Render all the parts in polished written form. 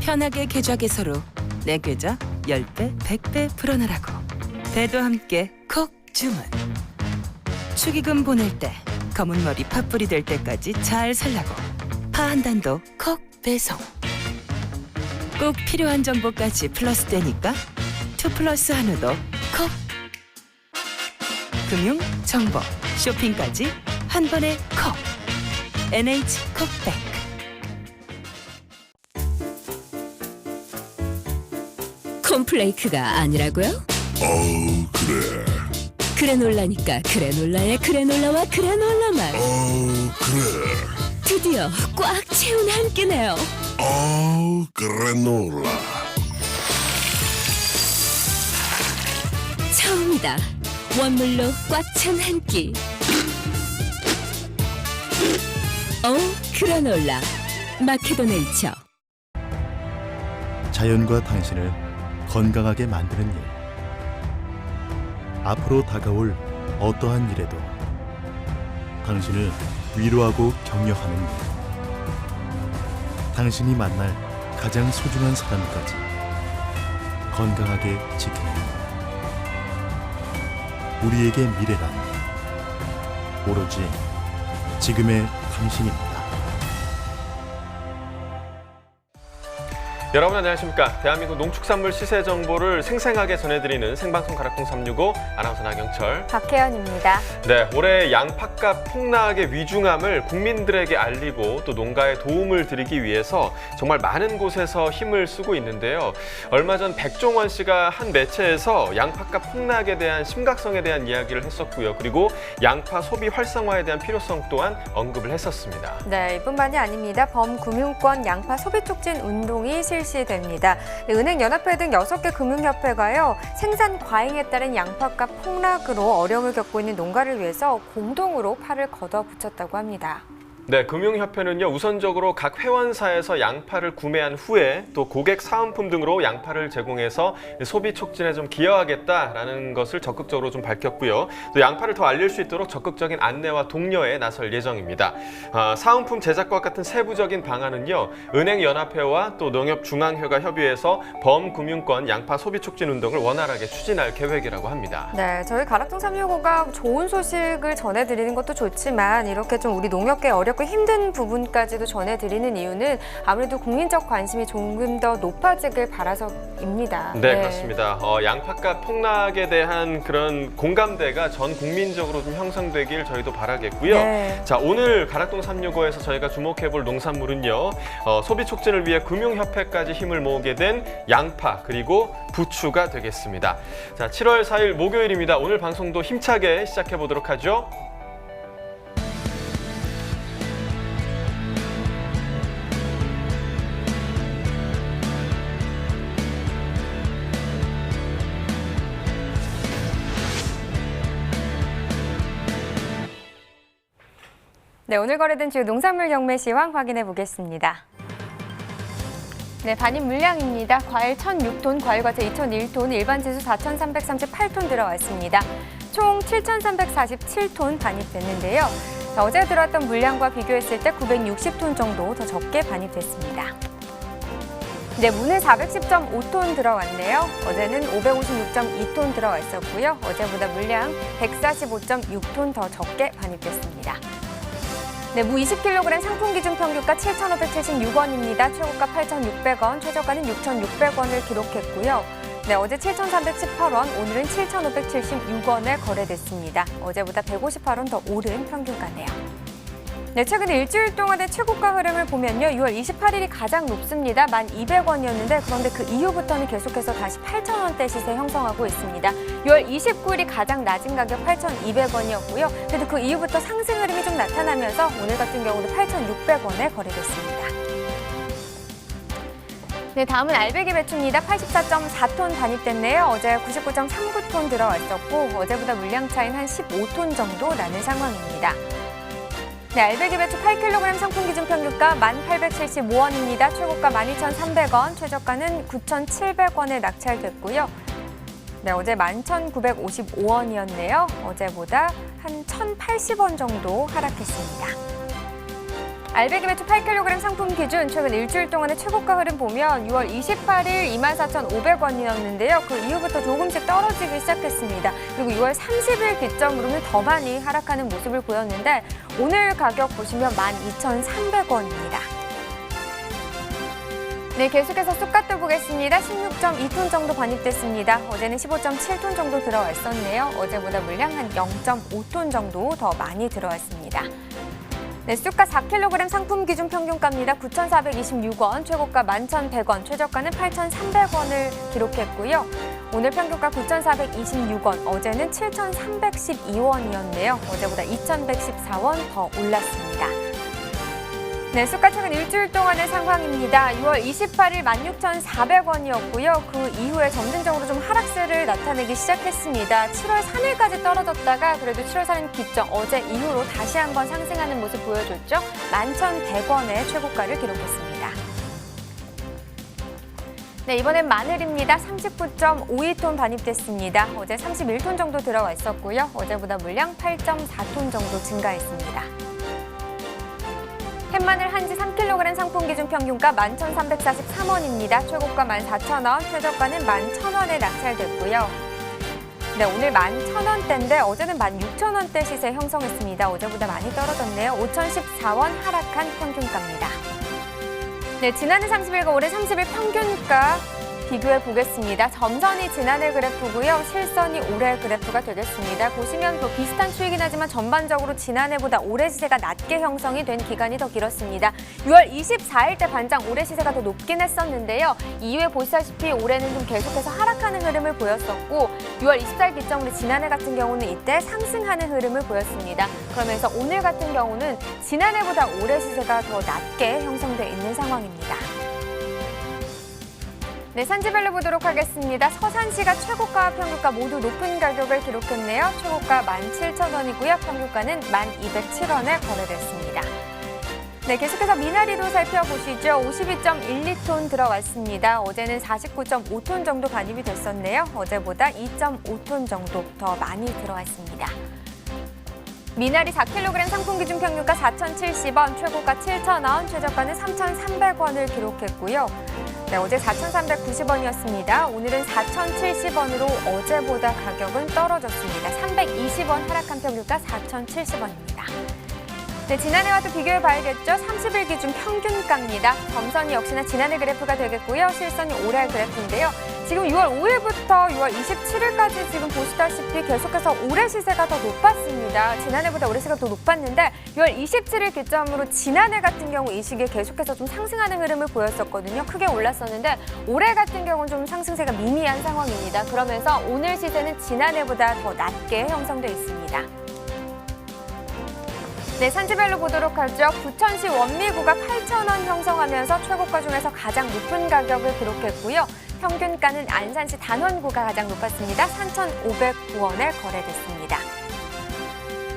편하게 계좌 개설로 내 계좌 10배, 100배 불어넣으라고. 배도 함께 콕 주문. 축의금 보낼 때 검은 머리 팥불이 될 때까지 잘 살라고. 파 한 단도 콕 배송. 꼭 필요한 정보까지 플러스 되니까 2플러스 한우도 콕. 금융, 정보, 쇼핑까지 한 번에 콕. NH콕뱅크. 콤플레이크가 아니라고요? 그래. 그래놀라니까 그래놀라의 그래놀라와 그래놀라만 그래. 드디어 꽉 채운 한 끼네요. 그래놀라. 처음이다. 원물로 꽉 찬 한 끼. 그래놀라 마케도 네이처. 자연과 당신을 건강하게 만드는 일. 앞으로 다가올 어떠한 일에도 당신을 위로하고 격려하는 일. 당신이 만날 가장 소중한 사람까지 건강하게 지키는 일. 우리에게 미래란 오로지 지금의 당신입니다. 여러분 안녕하십니까. 대한민국 농축산물 시세 정보를 생생하게 전해드리는 생방송 가락동 365 아나운서 나경철, 박혜연입니다. 네, 올해 양파값 폭락의 위중함을 국민들에게 알리고 또 농가에 도움을 드리기 위해서 정말 많은 곳에서 힘을 쓰고 있는데요. 얼마 전 백종원 씨가 한 매체에서 양파값 폭락에 대한 심각성에 대한 이야기를 했었고요. 그리고 양파 소비 활성화에 대한 필요성 또한 언급을 했었습니다. 네, 이뿐만이 아닙니다. 범금융권 양파 소비 촉진 운동이 실시됩니다. 은행연합회 등 6개 금융협회가요, 생산 과잉에 따른 양파값 폭락으로 어려움을 겪고 있는 농가를 위해서 공동으로 팔을 걷어붙였다고 합니다. 네, 금융협회는요, 우선적으로 각 회원사에서 양파를 구매한 후에 또 고객 사은품 등으로 양파를 제공해서 소비 촉진에 좀 기여하겠다라는 것을 적극적으로 좀 밝혔고요. 또 양파를 더 알릴 수 있도록 적극적인 안내와 독려에 나설 예정입니다. 사은품 제작과 같은 세부적인 방안은요, 은행연합회와 또 농협중앙회가 협의해서 범금융권 양파 소비 촉진 운동을 원활하게 추진할 계획이라고 합니다. 네, 저희 가락동 365가 좋은 소식을 전해드리는 것도 좋지만 이렇게 좀 우리 농협계 어렵고 힘든 부분까지도 전해드리는 이유는 아무래도 국민적 관심이 조금 더 높아지길 바라서입니다. 네, 그렇습니다. 양파값 폭락에 대한 그런 공감대가 전 국민적으로 좀 형성되길 저희도 바라겠고요. 네. 자, 오늘 가락동 365에서 저희가 주목해볼 농산물은요, 소비 촉진을 위해 금융협회까지 힘을 모으게 된 양파 그리고 부추가 되겠습니다. 자, 7월 4일 목요일입니다. 오늘 방송도 힘차게 시작해보도록 하죠. 네, 오늘 거래된 주요 농산물 경매 시황 확인해 보겠습니다. 네, 반입 물량입니다. 과일 1,006톤, 과일과채 2,001톤, 일반 지수 4,338톤 들어왔습니다. 총 7,347톤 반입됐는데요. 자, 어제 들어왔던 물량과 비교했을 때 960톤 정도 더 적게 반입됐습니다. 네, 무는 410.5톤 들어왔네요. 어제는 556.2톤 들어왔었고요. 어제보다 물량 145.6톤 더 적게 반입됐습니다. 네, 무 20kg 상품 기준 평균가 7,576원입니다. 최고가 8,600원, 최저가는 6,600원을 기록했고요. 네, 어제 7,318원, 오늘은 7,576원에 거래됐습니다. 어제보다 158원 더 오른 평균가네요. 네, 최근 일주일 동안의 최고가 흐름을 보면요, 6월 28일이 가장 높습니다. 1,200원이었는데 그런데 그 이후부터는 계속해서 다시 8,000원대 시세 형성하고 있습니다. 6월 29일이 가장 낮은 가격 8,200원이었고요. 그래도 그 이후부터 상승 흐름이 좀 나타나면서 오늘 같은 경우도 8,600원에 거래됐습니다. 네, 다음은 알배기 배추입니다. 84.4톤 반입됐네요. 어제 99.39톤 들어왔었고 어제보다 물량 차이는 한 15톤 정도 나는 상황입니다. 네, 알배기 배추 8kg 상품 기준 평균가 1,875원입니다. 최고가 12,300원, 최저가는 9,700원에 낙찰됐고요. 네, 어제 11,955원이었네요. 어제보다 한 1,080원 정도 하락했습니다. 알배기 배추 8kg 상품 기준 최근 일주일 동안의 최고가 흐름 보면 6월 28일 24,500원이었는데요. 그 이후부터 조금씩 떨어지기 시작했습니다. 그리고 6월 30일 기점으로는 더 많이 하락하는 모습을 보였는데 오늘 가격 보시면 12,300원입니다. 네, 계속해서 쑥갓도 보겠습니다. 16.2톤 정도 반입됐습니다. 어제는 15.7톤 정도 들어와 있었네요. 어제보다 물량 한 0.5톤 정도 더 많이 들어왔습니다. 네, 쑥갓 4kg 상품 기준 평균가입니다. 9,426원, 최고가 11,100원, 최저가는 8,300원을 기록했고요. 오늘 평균가 9,426원, 어제는 7,312원이었네요. 어제보다 2,114원 더 올랐습니다. 네, 쑥갓 최근 일주일 동안의 상황입니다. 6월 28일 16,400원이었고요. 그 이후에 점진적으로 좀 하락세를 나타내기 시작했습니다. 7월 3일까지 떨어졌다가 그래도 7월 3일 기점 어제 이후로 다시 한번 상승하는 모습 보여줬죠. 11,100원의 최고가를 기록했습니다. 네, 이번엔 마늘입니다. 39.52톤 반입됐습니다. 어제 31톤 정도 들어와 있었고요. 어제보다 물량 8.4톤 정도 증가했습니다. 햇마늘 한지 3kg 상품 기준 평균가 11,343원입니다. 최고가 14,000원, 최저가는 11,000원에 낙찰됐고요. 네, 오늘 11,000원대인데 어제는 16,000원대 시세 형성했습니다. 어제보다 많이 떨어졌네요. 5,014원 하락한 평균가입니다. 네, 지난해 30일과 올해 30일 평균가 비교해 보겠습니다. 점선이 지난해 그래프고요. 실선이 올해 그래프가 되겠습니다. 보시면 뭐 비슷한 추이긴 하지만 전반적으로 지난해보다 올해 시세가 낮게 형성이 된 기간이 더 길었습니다. 6월 24일 때 반장 올해 시세가 더 높긴 했었는데요. 이후에 보시다시피 올해는 좀 계속해서 하락하는 흐름을 보였었고 6월 24일 기점으로 지난해 같은 경우는 이때 상승하는 흐름을 보였습니다. 그러면서 오늘 같은 경우는 지난해보다 올해 시세가 더 낮게 형성돼 있는 상황입니다. 네, 산지별로 보도록 하겠습니다. 서산시가 최고가와 평균가 모두 높은 가격을 기록했네요. 최고가 17,000원이고요. 평균가는 1,207원에 거래됐습니다. 네, 계속해서 미나리도 살펴보시죠. 52.12톤 들어왔습니다. 어제는 49.5톤 정도 반입이 됐었네요. 어제보다 2.5톤 정도 더 많이 들어왔습니다. 미나리 4kg 상품 기준 평균가 4,070원, 최고가 7,000원, 최저가는 3,300원을 기록했고요. 네, 어제 4,390원이었습니다. 오늘은 4,070원으로 어제보다 가격은 떨어졌습니다. 320원 하락한 평균가 4,070원입니다. 네, 지난해와도 비교해 봐야겠죠. 30일 기준 평균가입니다. 점선이 역시나 지난해 그래프가 되겠고요. 실선이 올해 그래프인데요. 지금 6월 5일부터 6월 27일까지 지금 보시다시피 계속해서 올해 시세가 더 높았습니다. 지난해보다 올해 시세가 더 높았는데 6월 27일 기점으로 지난해 같은 경우 이 시기에 계속해서 좀 상승하는 흐름을 보였었거든요. 크게 올랐었는데 올해 같은 경우는 좀 상승세가 미미한 상황입니다. 그러면서 오늘 시세는 지난해보다 더 낮게 형성돼 있습니다. 네, 산지별로 보도록 하죠. 부천시 원미구가 8,000원 형성하면서 최고가 중에서 가장 높은 가격을 기록했고요. 평균가는 안산시 단원구가 가장 높았습니다. 3,509원에 거래됐습니다.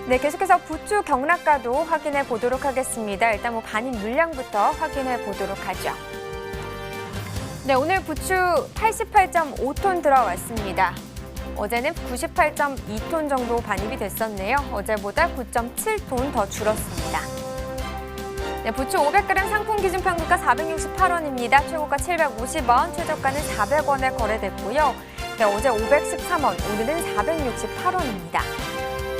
네, 계속해서 부추 경락가도 확인해 보도록 하겠습니다. 일단 뭐 반입 물량부터 확인해 보도록 하죠. 네, 오늘 부추 88.5톤 들어왔습니다. 어제는 98.2톤 정도 반입이 됐었네요. 어제보다 9.7톤 더 줄었습니다. 네, 부추 500g 상품 기준 평균가 468원입니다. 최고가 750원, 최저가는 400원에 거래됐고요. 네, 어제 513원, 오늘은 468원입니다.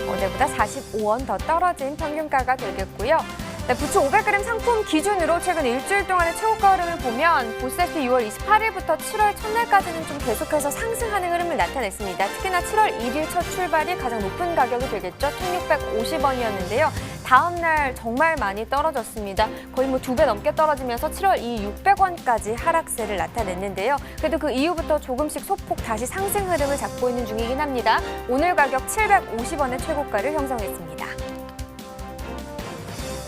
어제보다 45원 더 떨어진 평균가가 되겠고요. 네, 부추 500g 상품 기준으로 최근 일주일 동안의 최고가 흐름을 보면 보시다시피 6월 28일부터 7월 첫날까지는 좀 계속해서 상승하는 흐름을 나타냈습니다. 특히나 7월 1일 첫 출발이 가장 높은 가격이 되겠죠. 1,650원이었는데요. 다음 날 정말 많이 떨어졌습니다. 거의 뭐 2배 넘게 떨어지면서 7월 2일 600원까지 하락세를 나타냈는데요. 그래도 그 이후부터 조금씩 소폭 다시 상승 흐름을 잡고 있는 중이긴 합니다. 오늘 가격 750원의 최고가를 형성했습니다.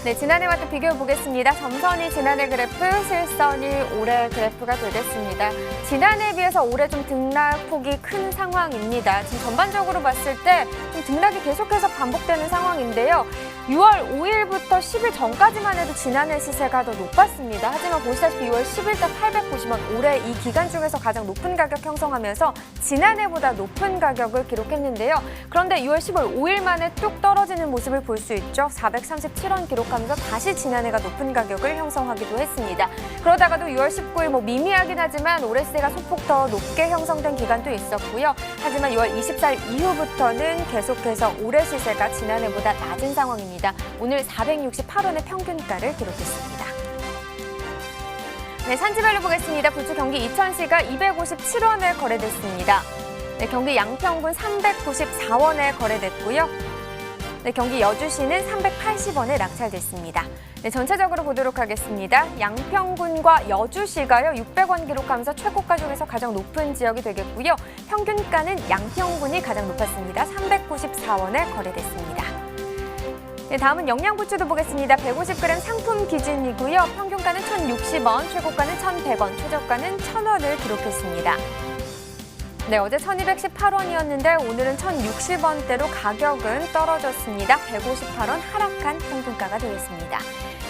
네, 지난해와 또 비교해 보겠습니다. 점선이 지난해 그래프, 실선이 올해 그래프가 되겠습니다. 지난해에 비해서 올해 좀 등락폭이 큰 상황입니다. 지금 전반적으로 봤을 때 좀 등락이 계속해서 반복되는 상황인데요. 6월 5일부터 10일 전까지만 해도 지난해 시세가 더 높았습니다. 하지만 보시다시피 6월 10일자 890원, 올해 이 기간 중에서 가장 높은 가격 형성하면서 지난해보다 높은 가격을 기록했는데요. 그런데 6월 15일 5일 만에 뚝 떨어지는 모습을 볼 수 있죠. 437원 기록하면서 다시 지난해가 높은 가격을 형성하기도 했습니다. 그러다가도 6월 19일 미미하긴 하지만 올해 시세가 소폭 더 높게 형성된 기간도 있었고요. 하지만 6월 24일 이후부터는 계속해서 올해 시세가 지난해보다 낮은 상황입니다. 오늘 468원의 평균가를 기록했습니다. 네, 산지별로 보겠습니다. 부추 경기 이천시가 257원에 거래됐습니다. 네, 경기 양평군 394원에 거래됐고요. 네, 경기 여주시는 380원에 낙찰됐습니다. 네, 전체적으로 보도록 하겠습니다. 양평군과 여주시가요 600원 기록하면서 최고가 중에서 가장 높은 지역이 되겠고요. 평균가는 양평군이 가장 높았습니다. 394원에 거래됐습니다. 네, 다음은 영양부추도 보겠습니다. 150g 상품 기준이고요. 평균가는 1,060원, 최고가는 1,100원, 최저가는 1,000원을 기록했습니다. 네, 어제 1,218원이었는데 오늘은 1,060원대로 가격은 떨어졌습니다. 158원 하락한 평균가가 되겠습니다.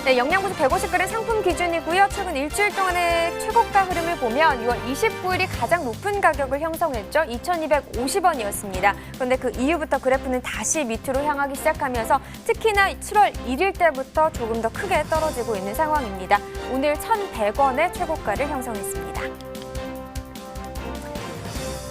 네, 영양부추 150g 상품 기준이고요. 최근 일주일 동안의 최고가 흐름을 보면 6월 29일이 가장 높은 가격을 형성했죠. 2,250원이었습니다. 그런데 그 이후부터 그래프는 다시 밑으로 향하기 시작하면서 특히나 7월 1일 때부터 조금 더 크게 떨어지고 있는 상황입니다. 오늘 1,100원의 최고가를 형성했습니다.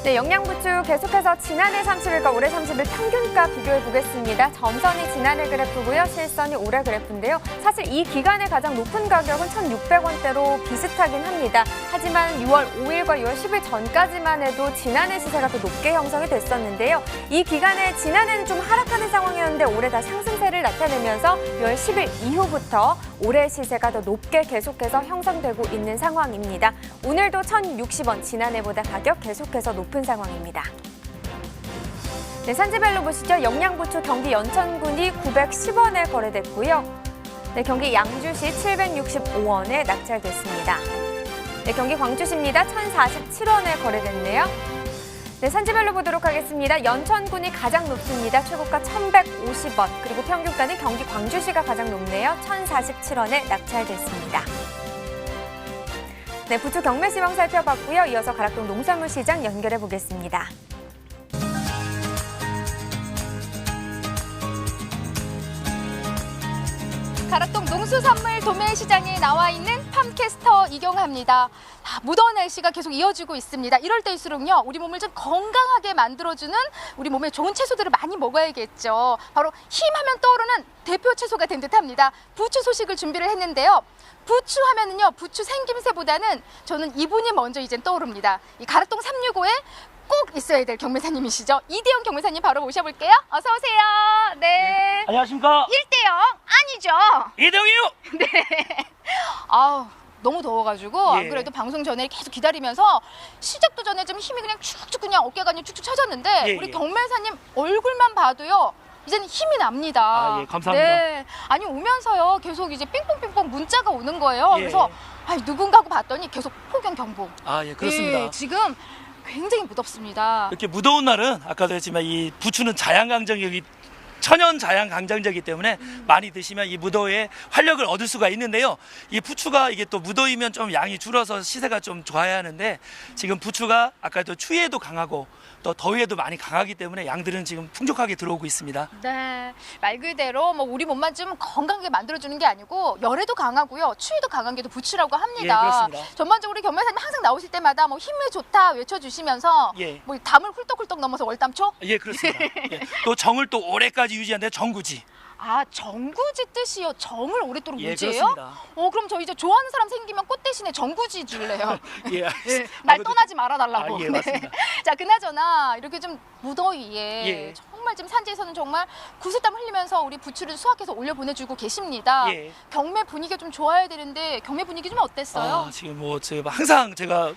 네, 영양부추 계속해서 지난해 30일과 올해 30일 평균가 비교해 보겠습니다. 점선이 지난해 그래프고요. 실선이 올해 그래프인데요. 사실 이 기간의 가장 높은 가격은 1,600원대로 비슷하긴 합니다. 하지만 6월 5일과 6월 10일 전까지만 해도 지난해 시세가 더 높게 형성이 됐었는데요. 이 기간에 지난해는 좀 하락하는 상황이었는데 올해 다 상승세를 나타내면서 6월 10일 이후부터 올해 시세가 더 높게 계속해서 형성되고 있는 상황입니다. 오늘도 1,060원, 지난해보다 가격 계속해서 높은 상황입니다. 네, 산지별로 보시죠. 영양부추 경기 연천군이 910원에 거래됐고요. 네, 경기 양주시 765원에 낙찰됐습니다. 네, 경기 광주시입니다. 1,047원에 거래됐네요. 네, 산지별로 보도록 하겠습니다. 연천군이 가장 높습니다. 최고가 1,150원, 그리고 평균가는 경기 광주시가 가장 높네요. 1,047원에 낙찰됐습니다. 네, 부추 경매 시황 살펴봤고요. 이어서 가락동 농산물 시장 연결해 보겠습니다. 가락동 농수산물 도매시장에 나와 있는 팜캐스터 이경하입니다. 무더운 날씨가 계속 이어지고 있습니다. 이럴 때일수록요, 우리 몸을 좀 건강하게 만들어주는 우리 몸에 좋은 채소들을 많이 먹어야겠죠. 바로 힘하면 떠오르는 대표 채소가 된 듯합니다. 부추 소식을 준비를 했는데요. 부추 하면은요, 부추 생김새보다는 저는 이분이 먼저 이젠 떠오릅니다. 이 가락동 365에 꼭 있어야 될 경매사님이시죠. 이대영 경매사님 바로 모셔볼게요. 어서 오세요. 네. 안녕하십니까. 1대0 아니죠. 이대영이요. 네. 아우, 너무 더워가지고 예. 안 그래도 방송 전에 계속 기다리면서 시작도 전에 좀 힘이 그냥 축축 그냥 어깨가 그냥 축축 처졌는데 예, 우리 예. 경매사님 얼굴만 봐도요. 이제는 힘이 납니다. 아, 예, 감사합니다. 네. 아니 오면서요 계속 이제 삥뽕삥뽕 문자가 오는 거예요. 예. 그래서 누군가 하고 봤더니 계속 폭염 경보. 아, 예, 그렇습니다. 예, 지금 굉장히 무덥습니다. 이렇게 무더운 날은 아까도 했지만 이 부추는 자양강장력이 천연 자양 강장제이기 때문에 많이 드시면 이 무더위에 활력을 얻을 수가 있는데요. 이 부추가 이게 또 무더위면 좀 양이 줄어서 시세가 좀 좋아야 하는데 지금 부추가 아까도 추위에도 강하고 또 더위에도 많이 강하기 때문에 양들은 지금 풍족하게 들어오고 있습니다. 네, 말 그대로 뭐 우리 몸만 좀 건강하게 만들어주는 게 아니고 열에도 강하고요, 추위도 강한 게 또 부추라고 합니다. 예, 그렇습니다. 전반적으로 경매사님 항상 나오실 때마다 뭐 힘이 좋다 외쳐주시면서 예. 뭐 담을 훌떡훌떡 넘어서 월담초? 예, 그렇습니다. 예. 또 정을 또 오래까지 유지하는데 정구지. 아, 정구지 뜻이요? 정을 오랫도록 예, 유지해요? 그렇습니다. 그럼 저 이제 좋아하는 사람 생기면 꽃 대신에 정구지 줄래요? 예, 네, 날 떠나지 말아달라고. 아, 예, 맞습니다. 자, 그나저나 이렇게 좀 무더위에 예. 정말 지금 산지에서는 정말 구슬땀 흘리면서 우리 부추를 수확해서 올려보내주고 계십니다. 예. 경매 분위기가 좀 좋아야 되는데 경매 분위기 좀 어땠어요? 지금 뭐 제가 항상 제가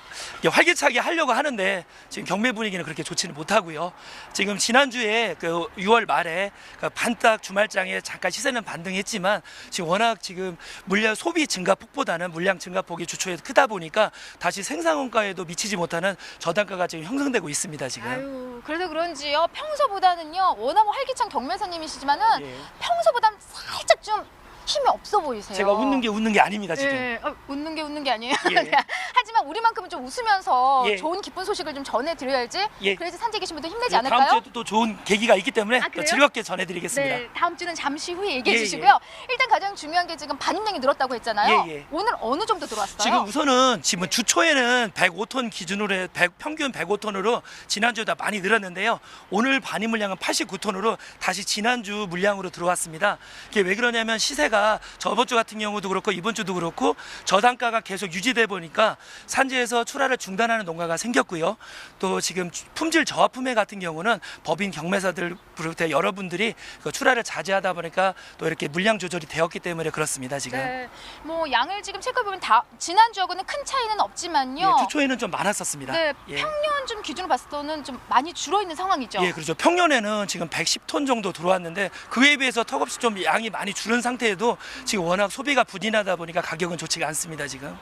활기차게 하려고 하는데 지금 경매 분위기는 그렇게 좋지는 못하고요. 지금 지난주에 그 6월 말에 그 반딱 주말장에 잠깐 시세는 반등했지만 지금 워낙 지금 물량 소비 증가폭보다는 물량 증가폭이 주초에 크다 보니까 다시 생산원가에도 미치지 못하는 저단가가 지금 형성되고 있습니다. 지금. 아유, 그래도 그런지요. 평소보다는요 보면요, 워낙 활기찬 경매사님이시지만은 예. 평소보다 살짝 좀 힘이 없어 보이세요. 제가 웃는 게 아닙니다, 지금. 예, 웃는 게 아니에요. 예. 하지만 우리만큼은 좀 웃으면서 예. 좋은 기쁜 소식을 좀 전해드려야지. 예. 그래야지 산지에 계신 분들 힘내지 다음 않을까요? 주에도 또 좋은 계기가 있기 때문에 또 그래요? 즐겁게 전해드리겠습니다. 네, 다음 주는 잠시 후에 얘기해 예, 주시고요. 일단 가장 중요한 게 지금 반입량이 늘었다고 했잖아요. 예, 예. 오늘 어느 정도 들어왔어요? 지금 우선은 지금 주초에는 105톤 기준으로 평균 105톤으로 지난주보다 많이 늘었는데요. 오늘 반입 물량은 89톤으로 다시 지난주 물량으로 들어왔습니다. 이게 왜 그러냐면 시세가 저번 주 같은 경우도 그렇고 이번 주도 그렇고 저단가가 계속 유지돼 보니까 산지에서 출하를 중단하는 농가가 생겼고요. 또 지금 품질 저하 품해 같은 경우는 법인 경매사들 비롯해 여러분들이 그 출하를 자제하다 보니까 또 이렇게 물량 조절이 되었기 때문에 그렇습니다. 지금. 네, 뭐 양을 지금 체크해보면 다 지난주하고는 큰 차이는 없지만요. 예, 주초에는 좀 많았었습니다. 네, 예. 평년 좀 기준으로 봤을 때는 좀 많이 줄어있는 상황이죠. 예, 그렇죠. 평년에는 지금 110톤 정도 들어왔는데 그에 비해서 턱없이 좀 양이 많이 줄은 상태에도 지금 워낙 소비가 부진하다 보니까 가격은 좋지가 않습니다, 지금.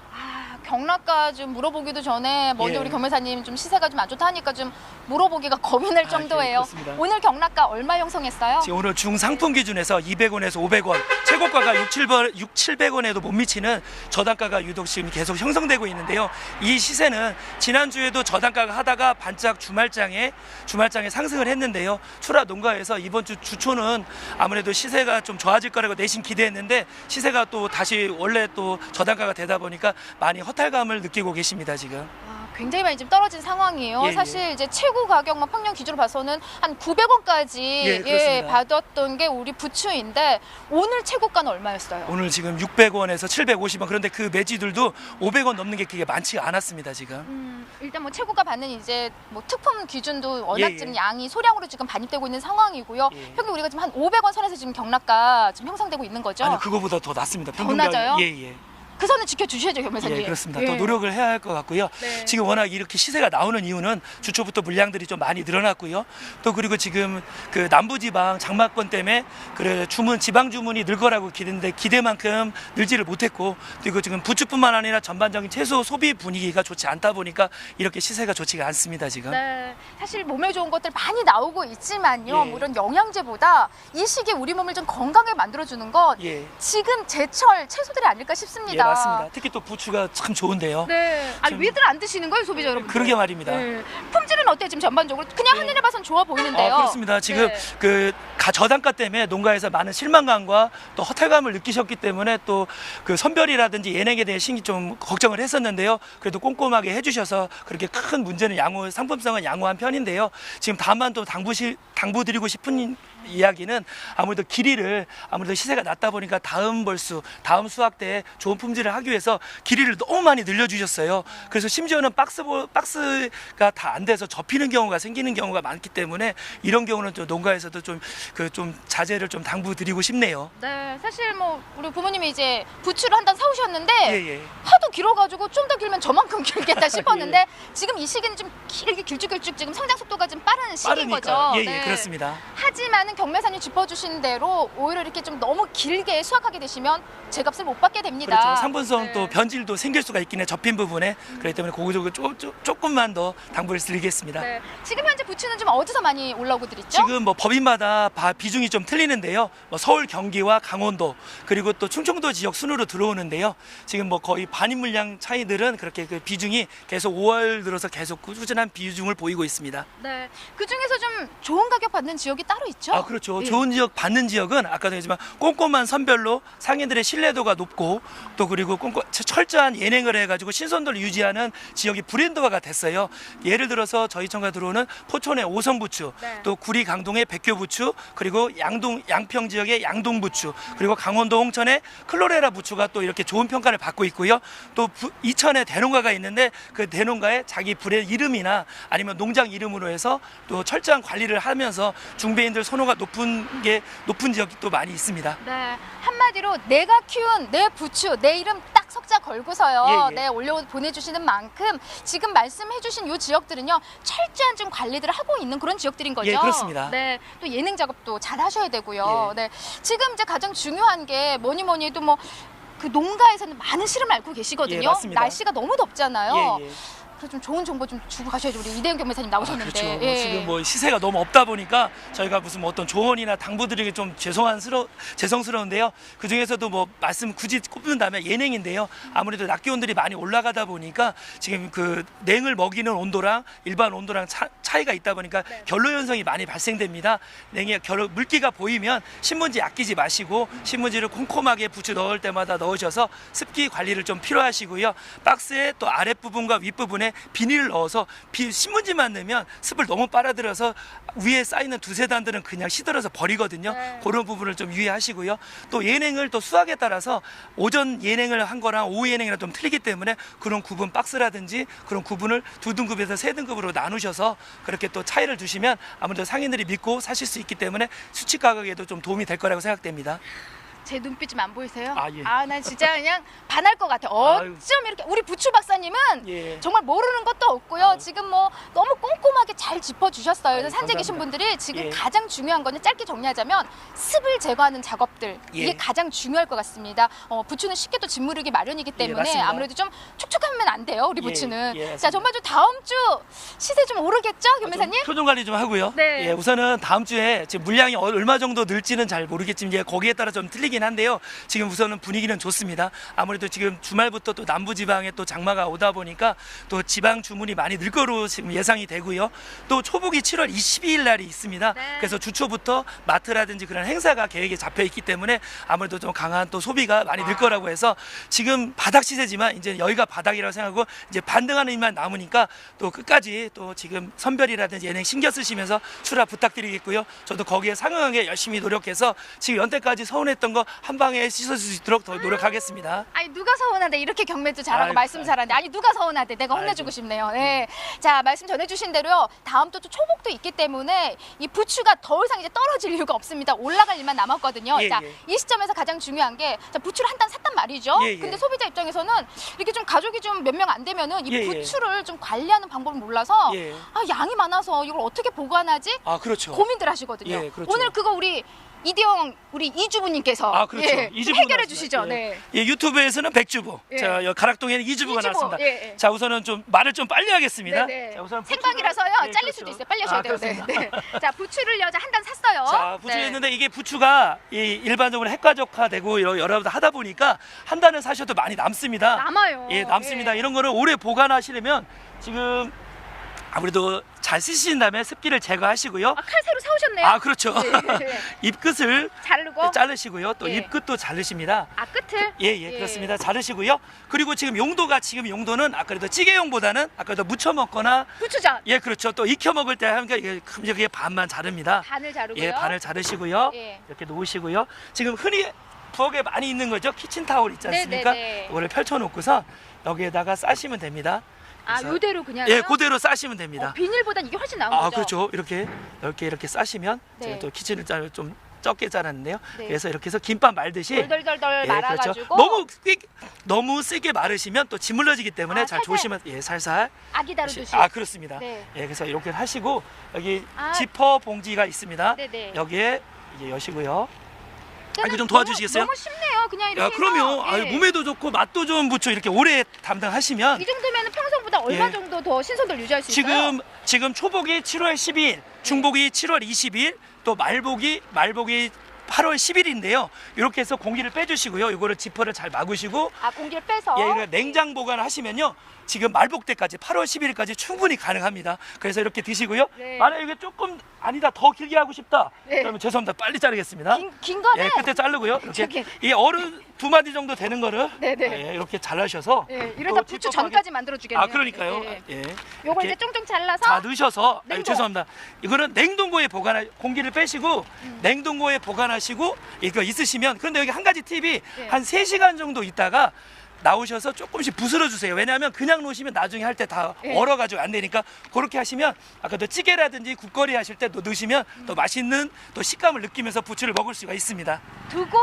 경락가 좀 물어보기도 전에 먼저 예. 우리 경매사님 좀 시세가 좀 안 좋다 하니까 좀 물어보기가 겁이 날 정도예요. 그렇습니다. 오늘 경락가 얼마 형성했어요? 지금 오늘 중상품 기준에서 200원에서 500원, 최고가가 700원에도 못 미치는 저단가가 유독 지금 계속 형성되고 있는데요. 이 시세는 지난주에도 저단가가 하다가 반짝 주말장에 상승을 했는데요. 출하 농가에서 이번 주 주초는 아무래도 시세가 좀 좋아질 거라고 내심 기대했는데 시세가 또 다시 원래 또 저단가가 되다 보니까 많이 허탈감을 느끼고 계십니다, 지금. 굉장히 많이 지금 떨어진 상황이에요. 예, 예. 사실 이제 최고 가격만 평년 기준으로 봐서는 한 900원까지 예, 그렇습니다. 받았던 게 우리 부추인데 오늘 최고가는 얼마였어요? 오늘 지금 600원에서 750원, 그런데 그 매지들도 500원 넘는 게 그게 많지가 않았습니다, 지금. 일단 뭐 최고가 받는 이제 뭐 특품 기준도 워낙 예, 지금 예. 양이 소량으로 지금 반입되고 있는 상황이고요. 예. 평균 우리가 지금 한 500원 선에서 지금 경락가 지금 형성되고 있는 거죠. 아니, 그거보다 더 낮습니다. 더 낮아요? 예, 예. 그 선은 지켜주셔야죠, 경매사님. 예, 그렇습니다. 예. 더 노력을 해야 할 것 같고요. 네. 지금 워낙 이렇게 시세가 나오는 이유는 주초부터 물량들이 좀 많이 늘어났고요. 또 그리고 지금 그 남부지방 장마권 때문에 그래 지방 주문이 늘 거라고 기대했는데 기대만큼 늘지를 못했고, 그리고 지금 부추뿐만 아니라 전반적인 채소 소비 분위기가 좋지 않다 보니까 이렇게 시세가 좋지가 않습니다, 지금. 네, 사실 몸에 좋은 것들 많이 나오고 있지만요. 예. 물론 영양제보다 이 시기에 우리 몸을 좀 건강하게 만들어주는 건 예. 지금 제철 채소들이 아닐까 싶습니다. 예, 맞습니다. 특히 또 부추가 참 좋은데요. 네, 아 지금- 위들 안 드시는 거예요, 소비자 여러분? 그러게 말입니다. 네. 품질은 어때요, 지금 전반적으로? 그냥 네. 한눈에 봐선 좋아 보이는데요. 그렇습니다. 지금 네. 그 저단가 때문에 농가에서 많은 실망감과 또 허탈감을 느끼셨기 때문에 또 그 선별이라든지 예냉에 대해 좀 걱정을 했었는데요. 그래도 꼼꼼하게 해주셔서 그렇게 큰 문제는 상품성은 양호한 편인데요. 지금 다만 또 당부드리고 싶은 이야기는 아무래도 아무래도 시세가 낮다 보니까 다음 다음 수확 때 좋은 품질을 하기 위해서 길이를 너무 많이 늘려주셨어요. 그래서 심지어는 박스가 다 안 돼서 접히는 경우가 생기는 경우가 많기 때문에 이런 경우는 또 농가에서도 좀 자제를 좀 당부드리고 싶네요. 네, 사실 뭐 우리 부모님이 이제 부추를 한 단 사오셨는데 예. 하도 길어가지고 좀 더 길면 저만큼 길겠다 싶었는데 지금 이 시기는 좀 길게 길쭉길쭉 지금 성장 속도가 좀 빠른 시기인 빠르니까. 거죠. 예, 그렇습니다. 하지만은 경매사님 짚어주신 대로 오히려 이렇게 좀 너무 길게 수확하게 되시면 제값을 못 받게 됩니다. 그렇죠. 상품성 네. 또 변질도 생길 수가 있긴 해, 접힌 부분에. 그렇기 때문에 그거 조금만 더 당부를 드리겠습니다. 네. 지금 현재 부추는 좀 어디서 많이 올라오고들 있죠? 지금 뭐 법인마다 비중이 좀 틀리는데요. 뭐 서울, 경기와 강원도 그리고 또 충청도 지역 순으로 들어오는데요. 지금 뭐 거의 반입 물량 차이들은 그렇게 그 비중이 계속 5월 들어서 계속 꾸준한 비중을 보이고 있습니다. 네. 그 중에서 좀 좋은 가격 받는 지역이 따로 있죠? 아, 그렇죠. 예. 좋은 지역 받는 지역은 아까도 했지만 꼼꼼한 선별로 상인들의 신뢰도가 높고 또 그리고 철저한 예냉을 해가지고 신선도를 유지하는 지역이 브랜드화가 됐어요. 예를 들어서 저희 청가 들어오는 포천의 오선부추, 네. 또 구리 강동의 백교부추, 그리고 양평 지역의 양동부추, 그리고 강원도 홍천의 클로레라 부추가 또 이렇게 좋은 평가를 받고 있고요. 또 이천에 대농가가 있는데 그 대농가에 자기 브랜드 이름이나 아니면 농장 이름으로 해서 또 철저한 관리를 하면서 중배인들 선호가 높은 지역이 또 많이 있습니다. 네, 한마디로 내가 키운 내 부추, 내 이름 딱 석자 걸고서요. 예. 네, 보내주시는 만큼 지금 말씀해주신 이 지역들은요, 철저한 좀 관리들을 하고 있는 그런 지역들인 거죠. 예, 그렇습니다. 네, 또 예능 작업도 잘 하셔야 되고요. 예. 네, 지금 이제 가장 중요한 게 뭐니 해도 그 농가에서는 많은 시름을 앓고 계시거든요. 예, 맞습니다. 날씨가 너무 덥잖아요. 예. 그래서 좀 좋은 정보 좀 주고 가셔야죠. 우리 이대영 경매사님 나오셨는데. 그렇죠. 예. 지금 뭐 시세가 너무 없다 보니까 저희가 무슨 뭐 어떤 조언이나 당부드리기 좀 죄송스러운데요. 그 중에서도 뭐 말씀 굳이 꼽는다면 예냉인데요. 아무래도 낮 기온들이 많이 올라가다 보니까 지금 그 냉을 먹이는 온도랑 일반 온도랑 차이가 있다 보니까 결로 현상이 많이 발생됩니다. 냉에 물기가 보이면 신문지 아끼지 마시고 신문지를 꼼꼼하게 부추 넣을 때마다 넣으셔서 습기 관리를 좀 필요하시고요. 박스의 또 아랫부분과 윗부분에 비닐을 넣어서 신문지만 넣으면 습을 너무 빨아들여서 위에 쌓이는 두세 단들은 그냥 시들어서 버리거든요. 그런 부분을 좀 유의하시고요. 또 예냉을 또 수확에 따라서 오전 예냉을 한 거랑 오후 예냉이랑 좀 틀리기 때문에 그런 구분 박스라든지 그런 구분을 2등급에서 3등급으로 나누셔서 그렇게 또 차이를 두시면 아무래도 상인들이 믿고 사실 수 있기 때문에 수치 가격에도 좀 도움이 될 거라고 생각됩니다. 제 눈빛 좀 안 보이세요? 아, 예. 난 진짜 그냥 반할 것 같아요. 어쩜 이렇게 우리 부추 박사님은 예. 정말 모르는 것도 없고요. 지금 뭐 너무 꼼꼼하게 잘 짚어주셨어요. 그래서 산재 감사합니다. 계신 분들이 지금 예. 가장 중요한 거는 짧게 정리하자면 습을 제거하는 작업들 이게 예. 가장 중요할 것 같습니다. 부추는 쉽게 또 짓무르기 마련이기 때문에 맞습니다. 아무래도 좀 촉촉하면 안 돼요. 우리 예, 부추는. 예, 자, 맞습니다. 정말 좀 다음 주 시세 좀 오르겠죠, 경매사님? 표정 관리 좀 하고요. 네. 예, 우선은 다음 주에 지금 물량이 얼마 정도 늘지는 잘 모르겠지만 이제 거기에 따라 좀 틀리긴 한데요. 지금 우선은 분위기는 좋습니다. 아무래도 지금 주말부터 또 남부지방에 또 장마가 오다 보니까 또 지방 주문이 많이 늘 거로 지금 예상이 되고요. 또 초복이 7월 22일 날이 있습니다. 네. 그래서 주초부터 마트라든지 그런 행사가 계획에 잡혀 있기 때문에 아무래도 좀 강한 또 소비가 많이 늘 거라고 해서 지금 바닥 시세지만 이제 여기가 바닥이라고 생각하고 이제 반등하는 일만 남으니까 또 끝까지 또 지금 선별이라든지 예냉 신경 쓰시면서 출하 부탁드리겠고요. 저도 거기에 상응하게 열심히 노력해서 지금 연때까지 서운했던 거 한 방에 씻을 수 있도록 더 노력하겠습니다. 아니 누가 서운한데 이렇게 경매도 잘하고 아이고, 말씀 잘하는데 아니 누가 서운한데 내가 혼내주고 싶네요. 네. 자 말씀 전해주신 대로요. 다음 또 초복도 있기 때문에 이 부추가 더 이상 이제 떨어질 이유가 없습니다. 올라갈 일만 남았거든요. 예, 자, 예. 이 시점에서 가장 중요한 게 자, 부추를 한 단 샀단 말이죠. 예, 예. 근데 소비자 입장에서는 이렇게 좀 가족이 좀 몇 명 안 되면은 이 예, 예. 부추를 좀 관리하는 방법을 몰라서 예. 양이 많아서 이걸 어떻게 보관하지? 아, 그렇죠. 고민들 하시거든요. 예, 그렇죠. 오늘 그거 우리 이대영 우리 이주부님께서 아, 그렇죠. 예, 이주부가 해결해 나왔습니다. 주시죠. 예. 네. 예, 유튜브에서는 백주부. 예. 자, 여기 가락동에는 이주부가 이주부, 나왔습니다. 예, 예. 자, 우선은 좀 말을 좀 빨리 하겠습니다. 네네. 자, 우선 생방이라서요. 부추를- 예, 잘릴 그렇죠. 수도 있어요. 빨리 하셔야 돼요. 네, 그렇습니다. 네. 자, 부추를 여자 한 단 샀어요. 자, 부추 네. 했는데 이게 부추가 이 일반적으로 핵가족화되고 여러 번 하다 보니까 한 단을 사셔도 많이 남습니다. 남아요. 예, 남습니다. 예. 이런 거를 오래 보관하시려면 지금 아무래도 잘 쓰신 다음에 습기를 제거하시고요. 칼 새로 사오셨네요. 아, 그렇죠. 예. 잎끝을 자르고. 자르시고요. 또 예. 잎끝도 자르십니다. 끝을. 예, 그렇습니다. 자르시고요. 그리고 지금 용도는 아까도 찌개용보다는 아까도 무쳐 먹거나 부추전. 예, 그렇죠. 또 익혀 먹을 때 하니까 이게 반만 자릅니다. 반을 자르고요. 예, 반을 자르시고요. 예. 이렇게 놓으시고요. 지금 흔히 부엌에 많이 있는 거죠. 키친타올 있지 않습니까? 네네네. 이거를 펼쳐놓고서 여기에다가 싸시면 됩니다. 그래서 요대로 그냥. 예, 그대로 싸시면 됩니다. 비닐보단 이게 훨씬 나은 아, 거죠. 그렇죠. 이렇게 넓게 이렇게 싸시면 네. 제가 또 키친을 좀 적게 잘랐는데요. 네. 그래서 이렇게 해서 김밥 말듯이 덜덜덜덜 예, 말아가지고. 그렇죠. 너무 세게 마르시면 또 짓물러지기 때문에 잘 살살. 조심하. 예, 살살. 아기 다루듯이. 아, 그렇습니다. 네. 예, 그래서 이렇게 하시고 여기 아. 지퍼 봉지가 있습니다. 네네. 여기에 이제 여시고요. 이거 좀 도와주시겠어요? 너무 쉽네요. 그냥 이렇게. 야, 그럼요. 해서. 예. 몸에도 좋고 맛도 좋은 부추 이렇게 오래 담당하시면 이 정도면 평소보다 얼마 예. 정도 더 신선도를 유지할 수 있어요? 지금 초복이 7월 12일, 중복이 7월 20일, 또 말복이 8월 10일인데요. 이렇게 해서 공기를 빼주시고요. 이거를 지퍼를 잘 막으시고 공기를 빼서. 예, 이거 냉장 보관하시면요. 지금 말복 때까지 8월 10일까지 충분히 가능합니다. 그래서 이렇게 드시고요. 네. 만약에 이게 조금 아니다 더 길게 하고 싶다. 네. 그러면 죄송합니다. 빨리 자르겠습니다. 긴 거는. 예, 끝에 자르고요. 이렇게 저기. 이 어른 2마디 정도 되는 거를 네네. 예, 이렇게 잘라셔서 예, 이러다 또 부추 찌뿌하게- 전까지 만들어주겠네요. 아, 그러니까요. 예. 예. 요걸 이렇게 이제 쫑쫑 잘라서. 다 넣으셔서 아유, 냉동. 죄송합니다. 이거는 냉동고에 공기를 빼시고 냉동고에 보관하시고 이거 있으시면 그런데 여기 한 가지 팁이 네. 한 3시간 정도 있다가 나오셔서 조금씩 부스러 주세요. 왜냐하면 그냥 놓으시면 나중에 할 때 다 네. 얼어가지고 안 되니까 그렇게 하시면 아까도 찌개라든지 국거리 하실 때 또 넣으시면 또 맛있는 또 식감을 느끼면서 부추를 먹을 수가 있습니다. 두고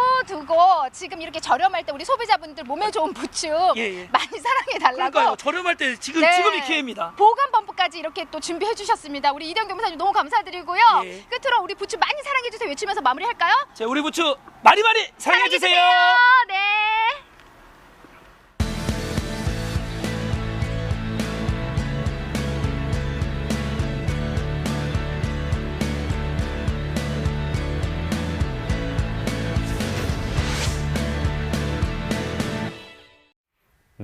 지금 이렇게 저렴할 때 우리 소비자분들 몸에 좋은 부추 예, 예. 많이 사랑해 달라고. 그러니까요. 저렴할 때 지금이 기회입니다. 보관 범프까지 이렇게 또 준비해 주셨습니다. 우리 이대영 경매사님 너무 감사드리고요. 예. 끝으로 우리 부추 많이 사랑해 주세요 외치면서 마무리할까요? 자, 우리 부추 많이 사랑해 주세요. 네.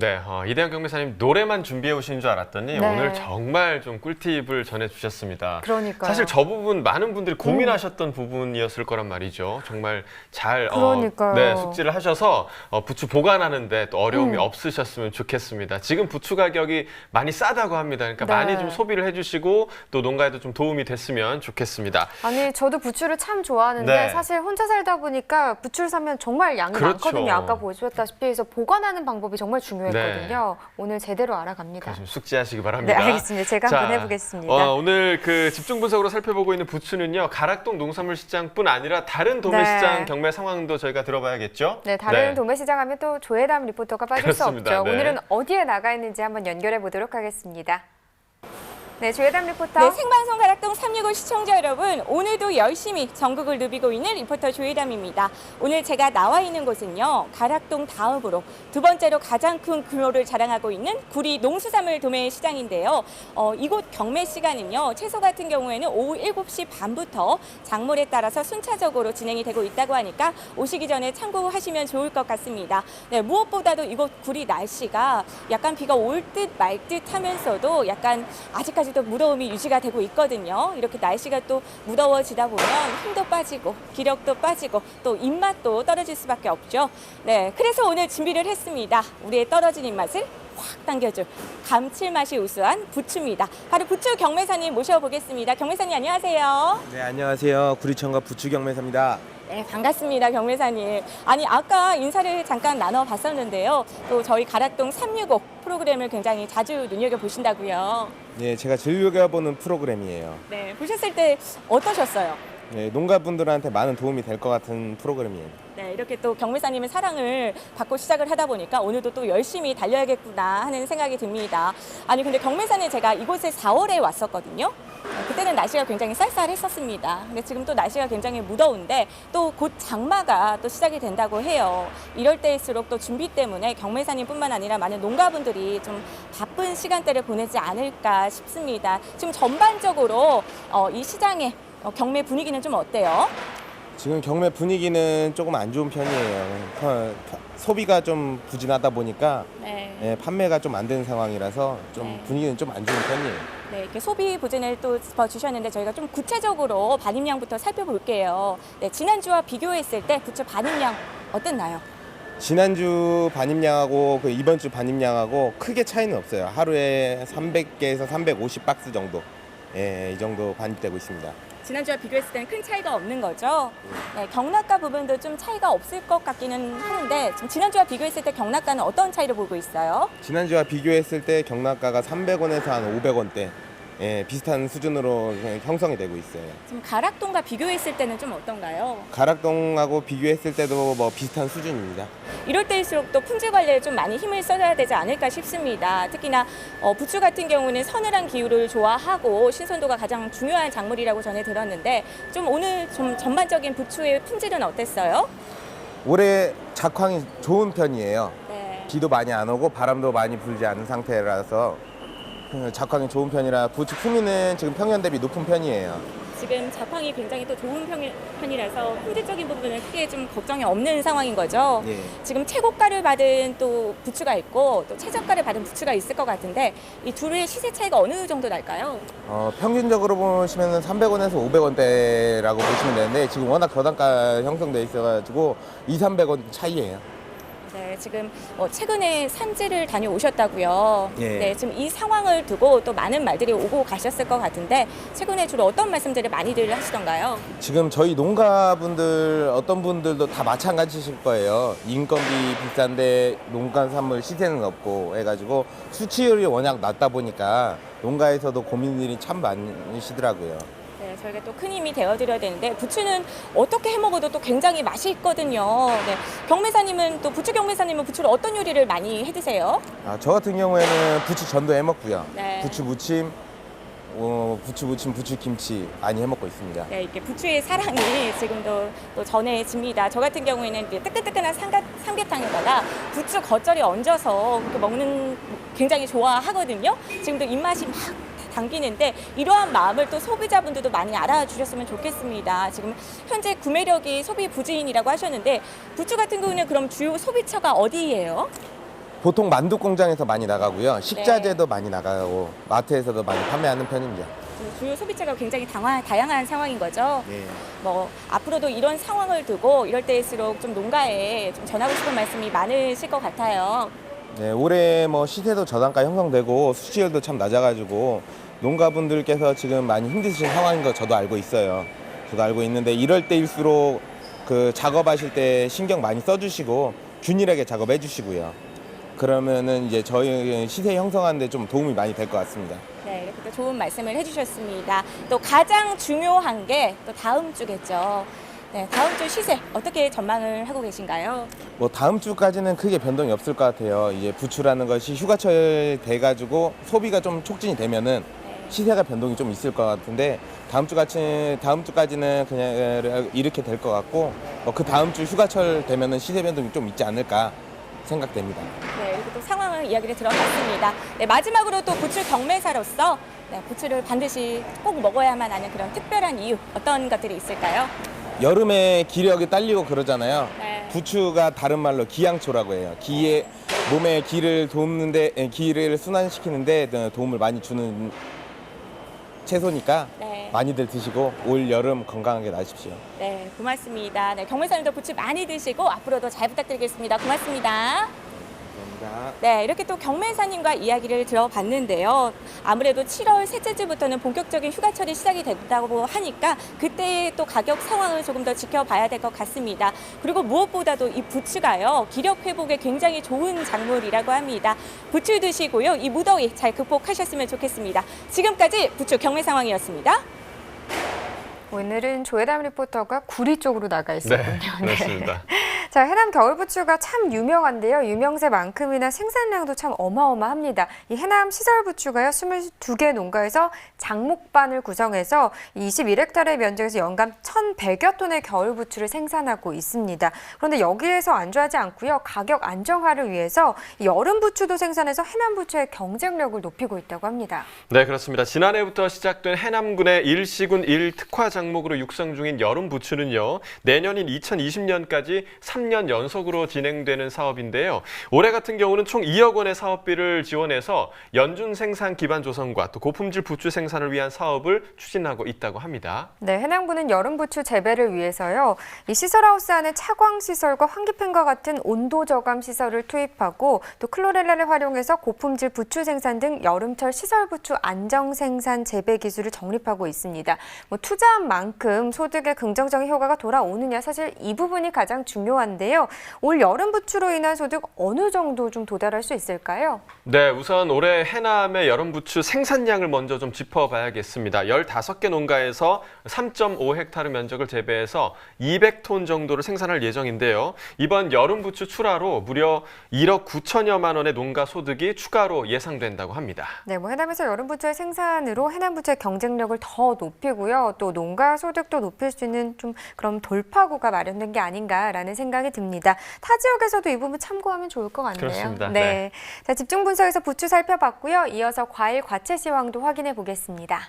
네, 이대영 경매사님 노래만 준비해 오신 줄 알았더니 네. 오늘 정말 좀 꿀팁을 전해주셨습니다. 그러니까요. 사실 저 부분 많은 분들이 고민하셨던 부분이었을 거란 말이죠. 정말 잘 그러니까요. 네, 숙지를 하셔서 부추 보관하는데 또 어려움이 없으셨으면 좋겠습니다. 지금 부추 가격이 많이 싸다고 합니다. 그러니까 네. 많이 좀 소비를 해주시고 또 농가에도 좀 도움이 됐으면 좋겠습니다. 아니 저도 부추를 참 좋아하는데 네. 사실 혼자 살다 보니까 부추를 사면 정말 양이 그렇죠. 많거든요. 아까 보셨다시피 해서 보관하는 방법이 정말 중요했거든요. 네. 오늘 제대로 알아갑니다. 좀 숙지하시기 네, 바랍니다. 알겠습니다. 제가 한번 해보겠습니다. 오늘 그 집중 분석으로 살펴보고 있는 부추는요, 가락동 농산물 시장뿐 아니라 다른 도매 네. 시장 경매 상황도 저희가 들어봐야겠죠? 네, 다른 도매 시장 하면 또 조혜담 리포터가 빠질 그렇습니다. 수 없죠. 네. 오늘은 어디에 나가 있는지 한번 연결해 보도록 하겠습니다. 네, 조혜담 리포터. 네, 생방송 가락동 365 시청자 여러분, 오늘도 열심히 전국을 누비고 있는 리포터 조혜담입니다. 오늘 제가 나와 있는 곳은요, 가락동 다음으로 두 번째로 가장 큰 규모를 자랑하고 있는 구리 농수산물 도매 시장인데요. 이곳 경매 시간은요, 채소 같은 경우에는 오후 7시 반부터 작물에 따라서 순차적으로 진행이 되고 있다고 하니까 오시기 전에 참고하시면 좋을 것 같습니다. 네, 무엇보다도 이곳 구리 날씨가 약간 비가 올 듯 말 듯 하면서도 약간 아직까지도 무더움이 유지가 되고 있거든요. 이렇게 날씨가 또 무더워지다 보면 힘도 빠지고 기력도 빠지고 또 입맛도 떨어질 수밖에 없죠. 네, 그래서 오늘 준비를 했습니다. 우리의 떨어진 입맛을 확 당겨줄 감칠맛이 우수한 부추입니다. 바로 부추 경매사님 모셔보겠습니다. 경매사님 안녕하세요. 네, 안녕하세요. 구리천과 부추 경매사입니다. 네, 반갑습니다, 경매사님. 아니, 아까 인사를 잠깐 나눠봤었는데요. 또 저희 가락동 365 프로그램을 굉장히 자주 눈여겨보신다고요. 네, 제가 즐겨보는 프로그램이에요. 네, 보셨을 때 어떠셨어요? 네, 농가분들한테 많은 도움이 될 것 같은 프로그램이에요. 네, 이렇게 또 경매사님의 사랑을 받고 시작을 하다 보니까 오늘도 또 열심히 달려야겠구나 하는 생각이 듭니다. 아니, 근데 경매사님 제가 이곳에 4월에 왔었거든요. 그때는 날씨가 굉장히 쌀쌀했었습니다. 근데 지금 또 날씨가 굉장히 무더운데 또 곧 장마가 또 시작이 된다고 해요. 이럴 때일수록 또 준비 때문에 경매사님뿐만 아니라 많은 농가분들이 좀 바쁜 시간대를 보내지 않을까 싶습니다. 지금 전반적으로 이 시장의 경매 분위기는 좀 어때요? 지금 경매 분위기는 조금 안 좋은 편이에요. 소비가 좀 부진하다 보니까 네. 판매가 좀 안 되는 상황이라서 좀 네. 분위기는 좀 안 좋은 편이에요. 네, 이렇게 소비 부진을 또 짚어주셨는데 저희가 좀 구체적으로 반입량부터 살펴볼게요. 네, 지난주와 비교했을 때 부추 반입량 어땠나요? 지난주 반입량하고 이번 주 반입량하고 크게 차이는 없어요. 하루에 300개에서 350박스 정도, 이 정도 반입되고 있습니다. 지난주와 비교했을 때는 큰 차이가 없는 거죠. 네, 경락가 부분도 좀 차이가 없을 것 같기는 하는데 지금 지난주와 비교했을 때 경락가는 어떤 차이를 보고 있어요? 지난주와 비교했을 때 경락가가 300원에서 한 500원대 비슷한 수준으로 형성이 되고 있어요. 지금 가락동과 비교했을 때는 좀 어떤가요? 가락동하고 비교했을 때도 뭐 비슷한 수준입니다. 이럴 때일수록 또 품질 관리에 좀 많이 힘을 써야 되지 않을까 싶습니다. 특히나 부추 같은 경우는 서늘한 기후를 좋아하고 신선도가 가장 중요한 작물이라고 전해 들었는데 좀 오늘 좀 전반적인 부추의 품질은 어땠어요? 올해 작황이 좋은 편이에요. 네. 비도 많이 안 오고 바람도 많이 불지 않은 상태라서 작황이 좋은 편이라 부추 품위는 지금 평년 대비 높은 편이에요. 지금 작황이 굉장히 또 좋은 편이라서 품질적인 부분은 크게 좀 걱정이 없는 상황인 거죠. 예. 지금 최고가를 받은 또 부추가 있고 또 최저가를 받은 부추가 있을 것 같은데 이 둘의 시세 차이가 어느 정도 날까요? 평균적으로 보시면 300원에서 500원대라고 보시면 되는데 지금 워낙 저단가 형성돼 있어가지고 200~300원 차이예요. 네, 지금 최근에 산지를 다녀오셨다고요. 예. 네, 지금 이 상황을 두고 또 많은 말들이 오고 가셨을 것 같은데 최근에 주로 어떤 말씀들을 많이들 하시던가요? 지금 저희 농가분들 어떤 분들도 다 마찬가지실 거예요. 인건비 비싼데 농가산물 시세는 없고 해가지고 수치율이 워낙 낮다 보니까 농가에서도 고민들이 참 많으시더라고요. 네, 저희가 또 큰 힘이 되어드려야 되는데 부추는 어떻게 해먹어도 또 굉장히 맛이 있거든요. 네, 경매사님은 또 부추 경매사님은 부추를 어떤 요리를 많이 해드세요? 저 같은 경우에는 부추 전도 해먹고요. 네. 부추 무침, 부추 김치 많이 해먹고 있습니다. 네, 이렇게 부추의 사랑이 지금도 또 전해집니다. 저 같은 경우에는 이제 뜨끈뜨끈한 삼계탕에다가 부추 겉절이 얹어서 그렇게 먹는 굉장히 좋아하거든요. 지금도 입맛이 막 당기는데 이러한 마음을 또 소비자분들도 많이 알아주셨으면 좋겠습니다. 지금 현재 구매력이 소비 부진이라고 하셨는데 부추 같은 경우는 그럼 주요 소비처가 어디예요? 보통 만두 공장에서 많이 나가고요. 식자재도 많이 나가고 마트에서도 많이 판매하는 편입니다. 주요 소비자가 굉장히 다양한 상황인 거죠. 네. 뭐 앞으로도 이런 상황을 두고 이럴 때일수록 좀 농가에 좀 전하고 싶은 말씀이 많으실 것 같아요. 네, 올해 뭐 시세도 저단가 형성되고 수치율도 참 낮아가지고 농가분들께서 지금 많이 힘드신 상황인 거 저도 알고 있어요. 저도 알고 있는데 이럴 때일수록 그 작업하실 때 신경 많이 써주시고 균일하게 작업해 주시고요. 그러면은 이제 저희 시세 형성하는 데 좀 도움이 많이 될 것 같습니다. 네, 이렇게 또 좋은 말씀을 해주셨습니다. 또 가장 중요한 게 또 다음 주겠죠. 네, 다음 주 시세 어떻게 전망을 하고 계신가요? 뭐 다음 주까지는 크게 변동이 없을 것 같아요. 이제 부추라는 것이 휴가철 돼가지고 소비가 좀 촉진이 되면은 시세가 변동이 좀 있을 것 같은데 다음 주까지는 그냥 이렇게 될 것 같고 그 다음 주 휴가철 되면은 시세 변동이 좀 있지 않을까 생각됩니다. 네, 이렇게 또 상황을 이야기를 들어봤습니다. 네, 마지막으로 또 부추 경매사로서 부추를 반드시 꼭 먹어야만 하는 그런 특별한 이유 어떤 것들이 있을까요? 여름에 기력이 딸리고 그러잖아요. 네. 부추가 다른 말로 기양초라고 해요. 기에 몸에 기를 기를 순환시키는데 도움을 많이 주는 채소니까 많이들 드시고 올 여름 건강하게 나십시오. 네, 고맙습니다. 네, 경매사님도 부추 많이 드시고 앞으로도 잘 부탁드리겠습니다. 고맙습니다. 감사합니다. 네, 이렇게 또 경매사님과 이야기를 들어봤는데요. 아무래도 7월 셋째 주부터는 본격적인 휴가철이 시작이 된다고 하니까 그때의 또 가격 상황을 조금 더 지켜봐야 될 것 같습니다. 그리고 무엇보다도 이 부추가요, 기력 회복에 굉장히 좋은 작물이라고 합니다. 부추 드시고요, 이 무더위 잘 극복하셨으면 좋겠습니다. 지금까지 부추 경매 상황이었습니다. 오늘은 조혜담 리포터가 구리 쪽으로 나가 있었군요. 네, 그렇습니다. 자, 해남 겨울부추가 참 유명한데요. 유명세만큼이나 생산량도 참 어마어마합니다. 이 해남 시설부추가요, 22개 농가에서 장목반을 구성해서 21헥타르의 면적에서 연간 1,100여 톤의 겨울부추를 생산하고 있습니다. 그런데 여기에서 안주하지 않고요, 가격 안정화를 위해서 여름부추도 생산해서 해남부추의 경쟁력을 높이고 있다고 합니다. 네, 그렇습니다. 지난해부터 시작된 해남군의 일시군 1특화 장목으로 육성 중인 여름부추는요, 내년인 2020년까지 3년 연속으로 진행되는 사업인데요. 올해 같은 경우는 총 2억 원의 사업비를 지원해서 연중 생산 기반 조성과 또 고품질 부추 생산을 위한 사업을 추진하고 있다고 합니다. 네, 해남군은 여름부추 재배를 위해서요, 이 시설하우스 안에 차광시설과 환기팬과 같은 온도 저감 시설을 투입하고 또 클로렐라를 활용해서 고품질 부추 생산 등 여름철 시설부추 안정 생산 재배 기술을 정립하고 있습니다. 투자한 만큼 소득에 긍정적인 효과가 돌아오느냐, 사실 이 부분이 가장 중요한데요. 올 여름 부추로 인한 소득 어느 정도 좀 도달할 수 있을까요? 네, 우선 올해 해남의 여름 부추 생산량을 먼저 좀 짚어봐야겠습니다. 15개 농가에서 3.5헥타르 면적을 재배해서 200톤 정도를 생산할 예정인데요. 이번 여름 부추 출하로 무려 1억 9천여만 원의 농가 소득이 추가로 예상된다고 합니다. 네, 해남에서 여름 부추의 생산으로 해남 부추의 경쟁력을 더 높이고요. 또 농가 소득도 높일 수 있는 좀 그런 돌파구가 마련된 게 아닌가라는 생각이 듭니다. 타 지역에서도 이 부분 참고하면 좋을 것 같네요. 그렇습니다. 네. 자, 집중 분석에서 부추 살펴봤고요. 이어서 과일 과채 시황도 확인해 보겠습니다.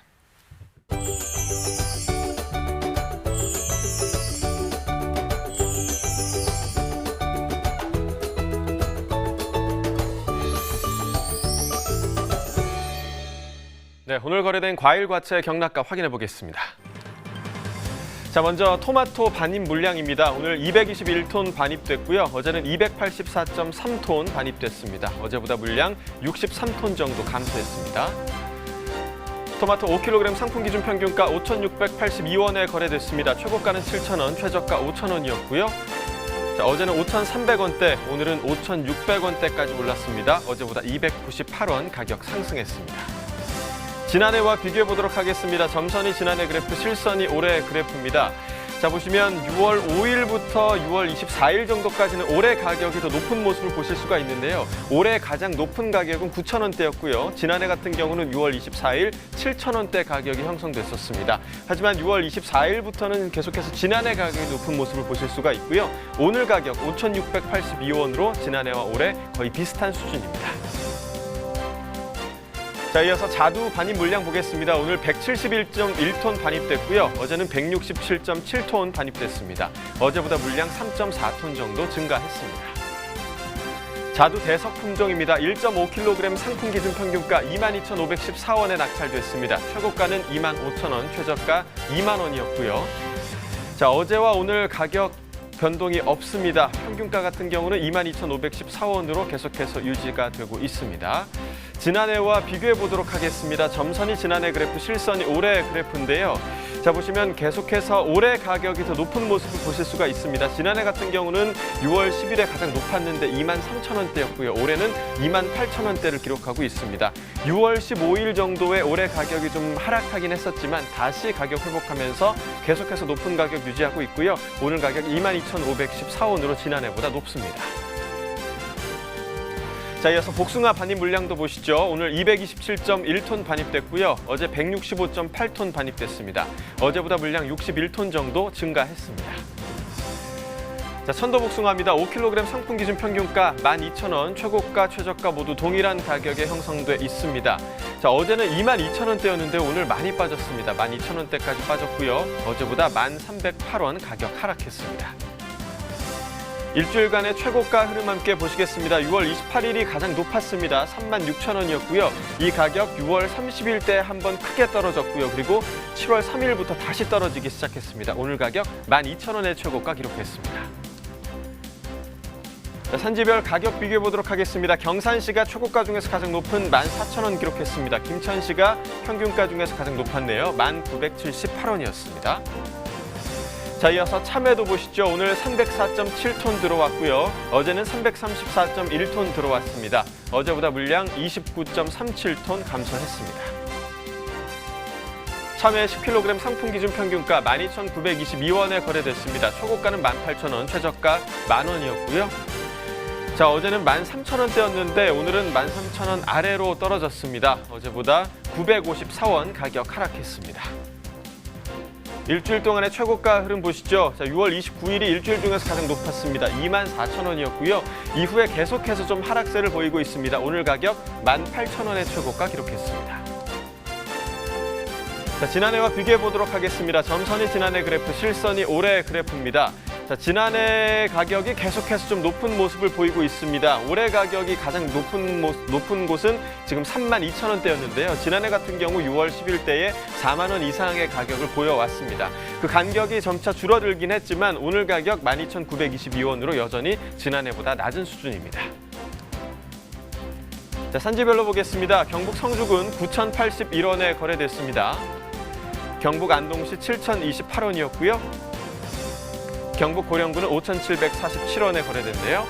네, 오늘 거래된 과일 과채 경락값 확인해 보겠습니다. 자, 먼저 토마토 반입 물량입니다. 오늘 221톤 반입됐고요. 어제는 284.3톤 반입됐습니다. 어제보다 물량 63톤 정도 감소했습니다. 토마토 5kg 상품 기준 평균가 5,682원에 거래됐습니다. 최고가는 7,000원, 최저가 5,000원이었고요. 자, 어제는 5,300원대, 오늘은 5,600원대까지 올랐습니다. 어제보다 298원 가격 상승했습니다. 지난해와 비교해 보도록 하겠습니다. 점선이 지난해 그래프, 실선이 올해 그래프입니다. 자, 보시면 6월 5일부터 6월 24일 정도까지는 올해 가격이 더 높은 모습을 보실 수가 있는데요. 올해 가장 높은 가격은 9,000원대였고요. 지난해 같은 경우는 6월 24일 7,000원대 가격이 형성됐었습니다. 하지만 6월 24일부터는 계속해서 지난해 가격이 높은 모습을 보실 수가 있고요. 오늘 가격 5,682원으로 지난해와 올해 거의 비슷한 수준입니다. 자, 이어서 자두 반입 물량 보겠습니다. 오늘 171.1톤 반입됐고요. 어제는 167.7톤 반입됐습니다. 어제보다 물량 3.4톤 정도 증가했습니다. 자두 대석 품종입니다. 1.5kg 상품 기준 평균가 22,514원에 낙찰됐습니다. 최고가는 25,000원, 최저가 2만 원이었고요. 자, 어제와 오늘 가격 변동이 없습니다. 평균가 같은 경우는 22,514원으로 계속해서 유지가 되고 있습니다. 지난해와 비교해 보도록 하겠습니다. 점선이 지난해 그래프, 실선이 올해 그래프인데요. 자, 보시면 계속해서 올해 가격이 더 높은 모습을 보실 수가 있습니다. 지난해 같은 경우는 6월 10일에 가장 높았는데 23,000원대였고요. 올해는 28,000원대를 기록하고 있습니다. 6월 15일 정도에 올해 가격이 좀 하락하긴 했었지만 다시 가격 회복하면서 계속해서 높은 가격 유지하고 있고요. 오늘 가격 22,514원으로 지난해보다 높습니다. 자, 이어서 복숭아 반입 물량도 보시죠. 오늘 227.1톤 반입됐고요. 어제 165.8톤 반입됐습니다. 어제보다 물량 61톤 정도 증가했습니다. 자, 천도 복숭아입니다. 5kg 상품 기준 평균가 12,000원, 최고가, 최저가 모두 동일한 가격에 형성돼 있습니다. 자, 어제는 22,000원대였는데 오늘 많이 빠졌습니다. 12,000원대까지 빠졌고요. 어제보다 1,308원 가격 하락했습니다. 일주일간의 최고가 흐름 함께 보시겠습니다. 6월 28일이 가장 높았습니다. 36,000원이었고요. 이 가격 6월 30일 때 한번 크게 떨어졌고요. 그리고 7월 3일부터 다시 떨어지기 시작했습니다. 오늘 가격 12,000원의 최고가 기록했습니다. 자, 산지별 가격 비교해 보도록 하겠습니다. 경산시가 최고가 중에서 가장 높은 14,000원 기록했습니다. 김천시가 평균가 중에서 가장 높았네요. 1,978원이었습니다. 자, 이어서 참외도 보시죠. 오늘 304.7톤 들어왔고요. 어제는 334.1톤 들어왔습니다. 어제보다 물량 29.37톤 감소했습니다. 참외 10kg 상품 기준 평균가 12,922원에 거래됐습니다. 최고가는 18,000원, 최저가 만원이었고요. 자, 어제는 13,000원대였는데 오늘은 13,000원 아래로 떨어졌습니다. 어제보다 954원 가격 하락했습니다. 일주일 동안의 최고가 흐름 보시죠. 자, 6월 29일이 일주일 중에서 가장 높았습니다. 24,000원이었고요. 이후에 계속해서 좀 하락세를 보이고 있습니다. 오늘 가격 18,000원의 최고가 기록했습니다. 자, 지난해와 비교해 보도록 하겠습니다. 점선이 지난해 그래프, 실선이 올해 그래프입니다. 자, 지난해 가격이 계속해서 좀 높은 모습을 보이고 있습니다. 올해 가격이 가장 높은 곳은 지금 32,000원대였는데요. 지난해 같은 경우 6월 10일 때에 4만 원 이상의 가격을 보여왔습니다. 그 간격이 점차 줄어들긴 했지만 오늘 가격 12,922원으로 여전히 지난해보다 낮은 수준입니다. 자, 산지별로 보겠습니다. 경북 성주군 9,081원에 거래됐습니다. 경북 안동시 7,028원이었고요. 경북 고령군은 5,747원에 거래됐네요.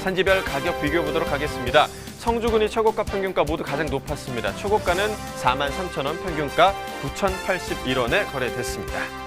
산지별 가격 비교해 보도록 하겠습니다. 성주군이 최고가 평균가 모두 가장 높았습니다. 최고가는 43,000원, 평균가 9,081원에 거래됐습니다.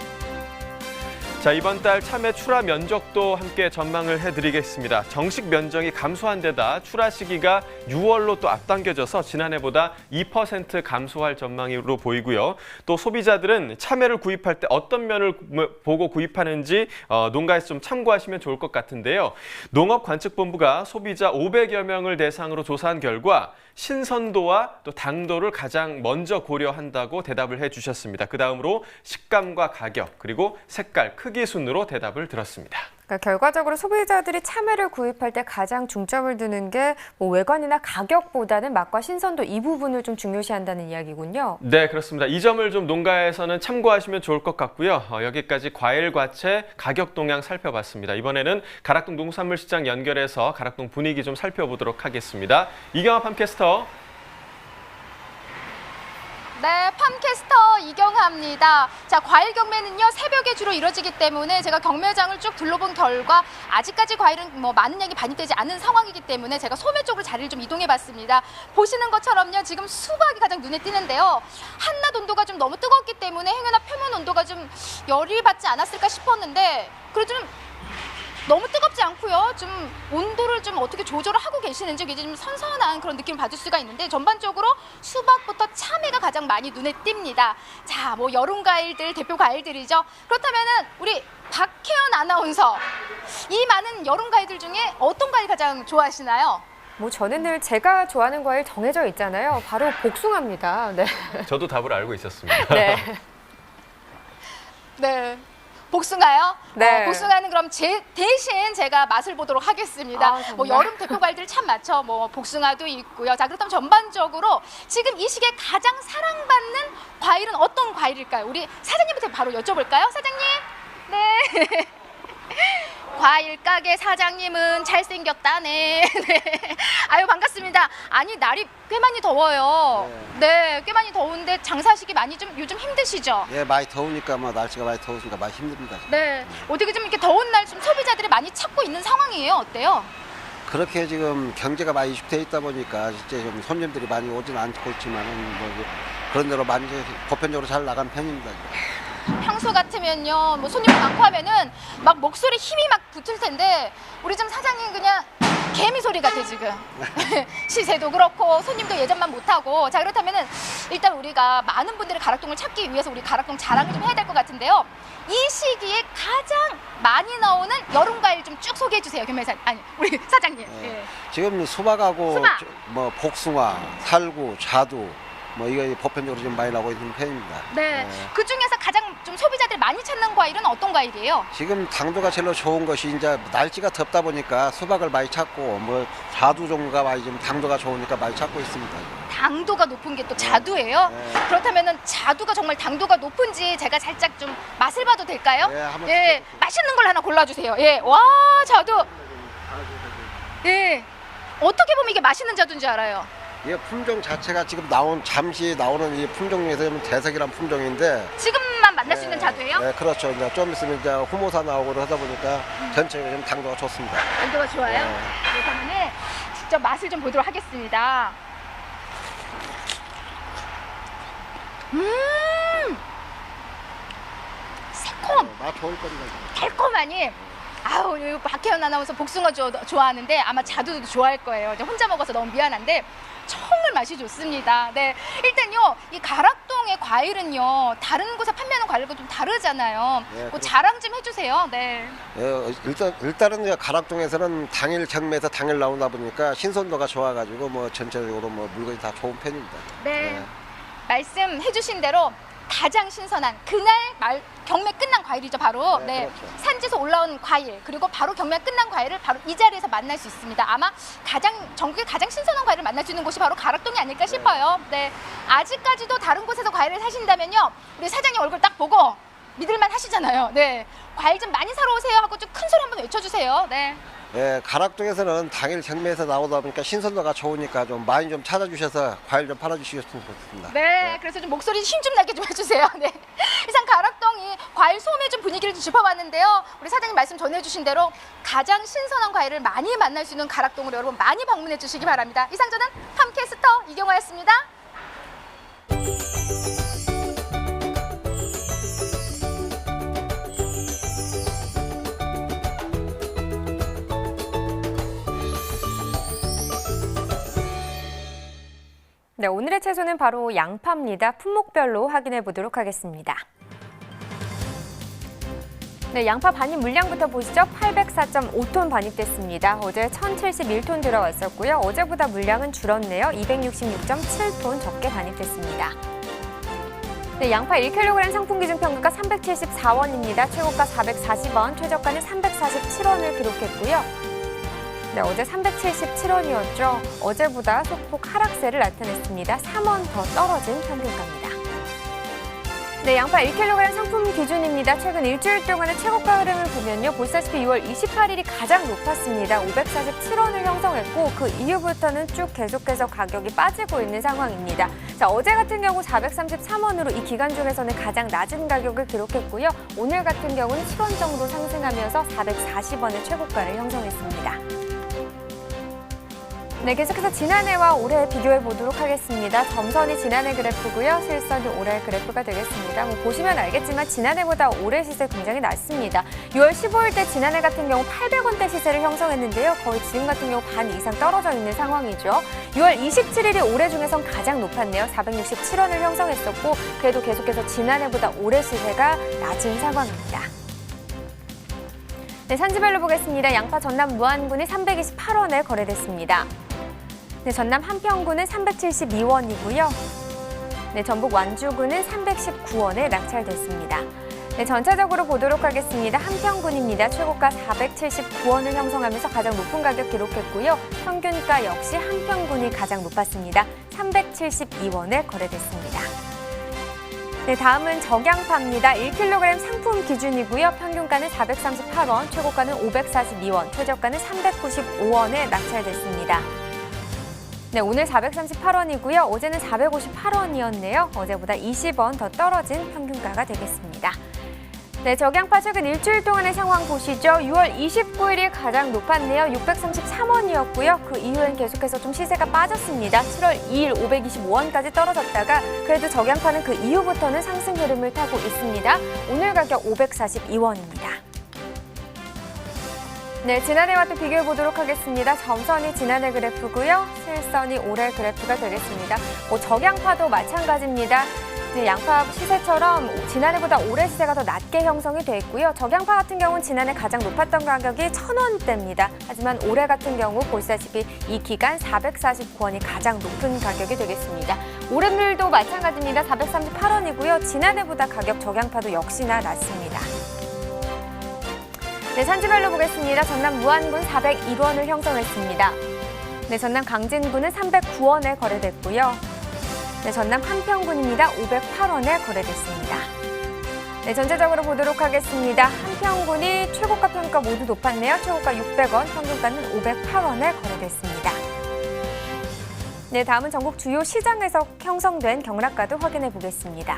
자, 이번 달 참외 출하 면적도 함께 전망을 해드리겠습니다. 정식 면적이 감소한 데다 출하 시기가 6월로 또 앞당겨져서 지난해보다 2% 감소할 전망으로 보이고요. 또 소비자들은 참외를 구입할 때 어떤 면을 보고 구입하는지 농가에서 좀 참고하시면 좋을 것 같은데요. 농업관측본부가 소비자 500여 명을 대상으로 조사한 결과 신선도와 또 당도를 가장 먼저 고려한다고 대답을 해주셨습니다. 그 다음으로 식감과 가격, 그리고 색깔, 크기 순으로 대답을 들었습니다. 그러니까 결과적으로 소비자들이 참외를 구입할 때 가장 중점을 두는 게 뭐 외관이나 가격보다는 맛과 신선도 이 부분을 좀 중요시한다는 이야기군요. 네, 그렇습니다. 이 점을 좀 농가에서는 참고하시면 좋을 것 같고요. 여기까지 과일, 과채, 가격 동향 살펴봤습니다. 이번에는 가락동 농산물시장 연결해서 가락동 분위기 좀 살펴보도록 하겠습니다. 이경아 팜캐스터. 네, 팜캐스터 이경아입니다. 자, 과일 경매는요, 새벽에 주로 이루어지기 때문에 제가 경매장을 쭉 둘러본 결과 아직까지 과일은 뭐 많은 양이 반입되지 않은 상황이기 때문에 제가 소매 쪽으로 자리를 좀 이동해 봤습니다. 보시는 것처럼요, 지금 수박이 가장 눈에 띄는데요. 한낮 온도가 좀 너무 뜨겁기 때문에 행여나 표면 온도가 좀 열이 받지 않았을까 싶었는데 그래도 좀 너무 뜨겁지 않고요. 좀 온도를 좀 어떻게 조절을 하고 계시는지 이제 좀 선선한 그런 느낌을 받을 수가 있는데 전반적으로 수박부터 참외가 가장 많이 눈에 띕니다. 자, 뭐 여름 과일들 대표 과일들이죠. 그렇다면은 우리 박혜연 아나운서 이 많은 여름 과일들 중에 어떤 과일 가장 좋아하시나요? 뭐 저는 늘 제가 좋아하는 과일 정해져 있잖아요. 바로 복숭아입니다. 네. 저도 답을 알고 있었습니다. 네. 네. 복숭아요? 네. 복숭아는 그럼 대신 제가 맛을 보도록 하겠습니다. 아, 정말? 뭐 여름 대표 과일들 참 많죠. 뭐 복숭아도 있고요. 자, 그렇다면 전반적으로 지금 이 시기에 가장 사랑받는 과일은 어떤 과일일까요? 우리 사장님한테 바로 여쭤볼까요? 사장님? 네. 과일 가게 사장님은 잘생겼다네. 네. 아유, 반갑습니다. 아니, 날이 꽤 많이 더워요. 네, 꽤 많이 더운데 장사하시기 많이 좀 요즘 힘드시죠? 예, 많이 더우니까 뭐 날씨가 많이 더우니까 많이 힘듭니다. 네. 어떻게 좀 이렇게 더운 날 좀 소비자들이 많이 찾고 있는 상황이에요? 어때요? 그렇게 지금 경제가 많이 위축돼 있다 보니까 진짜 좀 손님들이 많이 오지는 않고 있지만은 뭐 그런 대로 많이 보편적으로 잘 나가는 편입니다. 평소 같으면요, 뭐 손님이 많고 하면은 막 목소리 힘이 막 붙을 텐데 우리 좀 사장님 그냥 개미 소리 같아 지금. 시세도 그렇고 손님도 예전만 못하고. 자, 그렇다면은 일단 우리가 많은 분들의 가락동을 찾기 위해서 우리 가락동 자랑을 좀 해야 될 것 같은데요. 이 시기에 가장 많이 나오는 여름 과일 좀 쭉 소개해 주세요, 김회사. 아니, 우리 사장님. 예. 지금 수박하고 수박. 뭐 복숭아, 살구, 자두 뭐 이거 보편적으로 좀 많이 나오고 있는 편입니다. 네. 그 중에서 가장 좀 소비자들이 많이 찾는 과일은 어떤 과일이에요? 지금 당도가 제일 좋은 것이 이제 날씨가 덥다 보니까 수박을 많이 찾고 뭐 자두 종류가 많이 좀 당도가 좋으니까 많이 찾고 있습니다. 당도가 높은 게 또 자두예요? 네. 그렇다면은 자두가 정말 당도가 높은지 제가 살짝 좀 맛을 봐도 될까요? 네, 한번 예, 맛있는 걸 하나 골라주세요. 예, 와, 자두. 예, 어떻게 보면 이게 맛있는 자두인지 알아요? 이 품종 자체가 지금 잠시 나오는 이 품종 중에서 대석이란 품종인데 지금만 만날 수 있는 자두예요? 네, 그렇죠. 이제 좀 있으면 이제 후모사 나오고 하다 보니까 전체가 좀 당도가 좋습니다. 당도가 좋아요? 네. 그렇다면은 직접 맛을 좀 보도록 하겠습니다. 새콤. 맛 좋을 겁니다. 달콤하니. 아우, 이 박혜연 아나운서 복숭아 좋아하는데 아마 자두도 좋아할 거예요. 이제 혼자 먹어서 너무 미안한데 정말 맛이 좋습니다. 네, 일단요 이 가락동의 과일은요 다른 곳에 판매하는 과일과 좀 다르잖아요. 네, 뭐 그렇죠. 자랑 좀 해주세요. 네. 일단은 이제 가락동에서는 당일 경매에서 당일 나오다 보니까 신선도가 좋아가지고 뭐 전체적으로 뭐 물건이 다 좋은 편입니다. 네. 말씀해주신 대로 가장 신선한 그날 경매 끝난 과일이죠, 바로. 네, 네. 그렇죠. 산지에서 올라온 과일 그리고 바로 경매 끝난 과일을 바로 이 자리에서 만날 수 있습니다. 아마 전국에 가장 신선한 과일을 만날 수 있는 곳이 바로 가락동이 아닐까 싶어요. 네. 아직까지도 다른 곳에서 과일을 사신다면요, 우리 사장님 얼굴 딱 보고 믿을만 하시잖아요. 네. 과일 좀 많이 사러 오세요 하고 좀 큰 소리 한번 외쳐주세요. 네. 예, 가락동에서는 당일 경매에서 나오다 보니까 신선도가 좋으니까 좀 많이 좀 찾아주셔서 과일 좀 팔아주시겠으면 좋겠습니다. 네, 그래서 좀 목소리 힘 좀 나게 좀 해주세요. 네. 이상 가락동이 과일 소매 좀 분위기를 좀 짚어봤는데요. 우리 사장님 말씀 전해주신 대로 가장 신선한 과일을 많이 만날 수 있는 가락동으로 여러분 많이 방문해 주시기 바랍니다. 이상 저는 팜캐스터 이경화였습니다. 네, 오늘의 채소는 바로 양파입니다. 품목별로 확인해 보도록 하겠습니다. 네, 양파 반입 물량부터 보시죠. 804.5톤 반입됐습니다. 어제 1071톤 들어왔었고요. 어제보다 물량은 줄었네요. 266.7톤 적게 반입됐습니다. 네, 양파 1kg 상품 기준 평가가 374원입니다. 최고가 440원, 최저가는 347원을 기록했고요. 네, 어제 377원이었죠. 어제보다 소폭 하락세를 나타냈습니다. 3원 더 떨어진 평균가입니다. 네, 양파 1kg 상품 기준입니다. 최근 일주일 동안의 최고가 흐름을 보면요. 보시다시피 6월 28일이 가장 높았습니다. 547원을 형성했고 그 이후부터는 쭉 계속해서 가격이 빠지고 있는 상황입니다. 자, 어제 같은 경우 433원으로 이 기간 중에서는 가장 낮은 가격을 기록했고요. 오늘 같은 경우는 7원 정도 상승하면서 440원의 최고가를 형성했습니다. 네, 계속해서 지난해와 올해 비교해 보도록 하겠습니다. 점선이 지난해 그래프고요. 실선이 올해 그래프가 되겠습니다. 뭐 보시면 알겠지만 지난해보다 올해 시세 굉장히 낮습니다. 6월 15일 때 지난해 같은 경우 800원대 시세를 형성했는데요. 거의 지금 같은 경우 반 이상 떨어져 있는 상황이죠. 6월 27일이 올해 중에선 가장 높았네요. 467원을 형성했었고 그래도 계속해서 지난해보다 올해 시세가 낮은 상황입니다. 네, 산지별로 보겠습니다. 양파 전남 무안군이 328원에 거래됐습니다. 네, 전남 한평군은 372원이고요. 네, 전북 완주군은 319원에 낙찰됐습니다. 네, 전체적으로 보도록 하겠습니다. 한평군입니다. 최고가 479원을 형성하면서 가장 높은 가격 기록했고요. 평균가 역시 한평군이 가장 높았습니다. 372원에 거래됐습니다. 네, 다음은 적양파입니다. 1kg 상품 기준이고요. 평균가는 438원, 최고가는 542원, 최저가는 395원에 낙찰됐습니다. 네, 오늘 438원이고요. 어제는 458원이었네요. 어제보다 20원 더 떨어진 평균가가 되겠습니다. 네, 적양파 최근 일주일 동안의 상황 보시죠. 6월 29일이 가장 높았네요. 633원이었고요. 그 이후엔 계속해서 좀 시세가 빠졌습니다. 7월 2일 525원까지 떨어졌다가 그래도 적양파는 그 이후부터는 상승 흐름을 타고 있습니다. 오늘 가격 542원입니다. 네, 지난해와 또 비교해 보도록 하겠습니다. 점선이 지난해 그래프고요. 실선이 올해 그래프가 되겠습니다. 적양파도 마찬가지입니다. 양파 시세처럼 지난해보다 올해 시세가 더 낮게 형성이 돼 있고요. 적양파 같은 경우는 지난해 가장 높았던 가격이 1,000원대입니다. 하지만 올해 같은 경우 보시다시피 이 기간 449원이 가장 높은 가격이 되겠습니다. 올해들도 마찬가지입니다. 438원이고요. 지난해보다 가격 적양파도 역시나 낮습니다. 네, 산지별로 보겠습니다. 전남 무안군 401원을 형성했습니다. 네, 전남 강진군은 309원에 거래됐고요. 네, 전남 한평군입니다. 508원에 거래됐습니다. 네, 전체적으로 보도록 하겠습니다. 한평군이 최고가 평가 모두 높았네요. 최고가 600원, 평균가는 508원에 거래됐습니다. 네, 다음은 전국 주요 시장에서 형성된 경락가도 확인해 보겠습니다.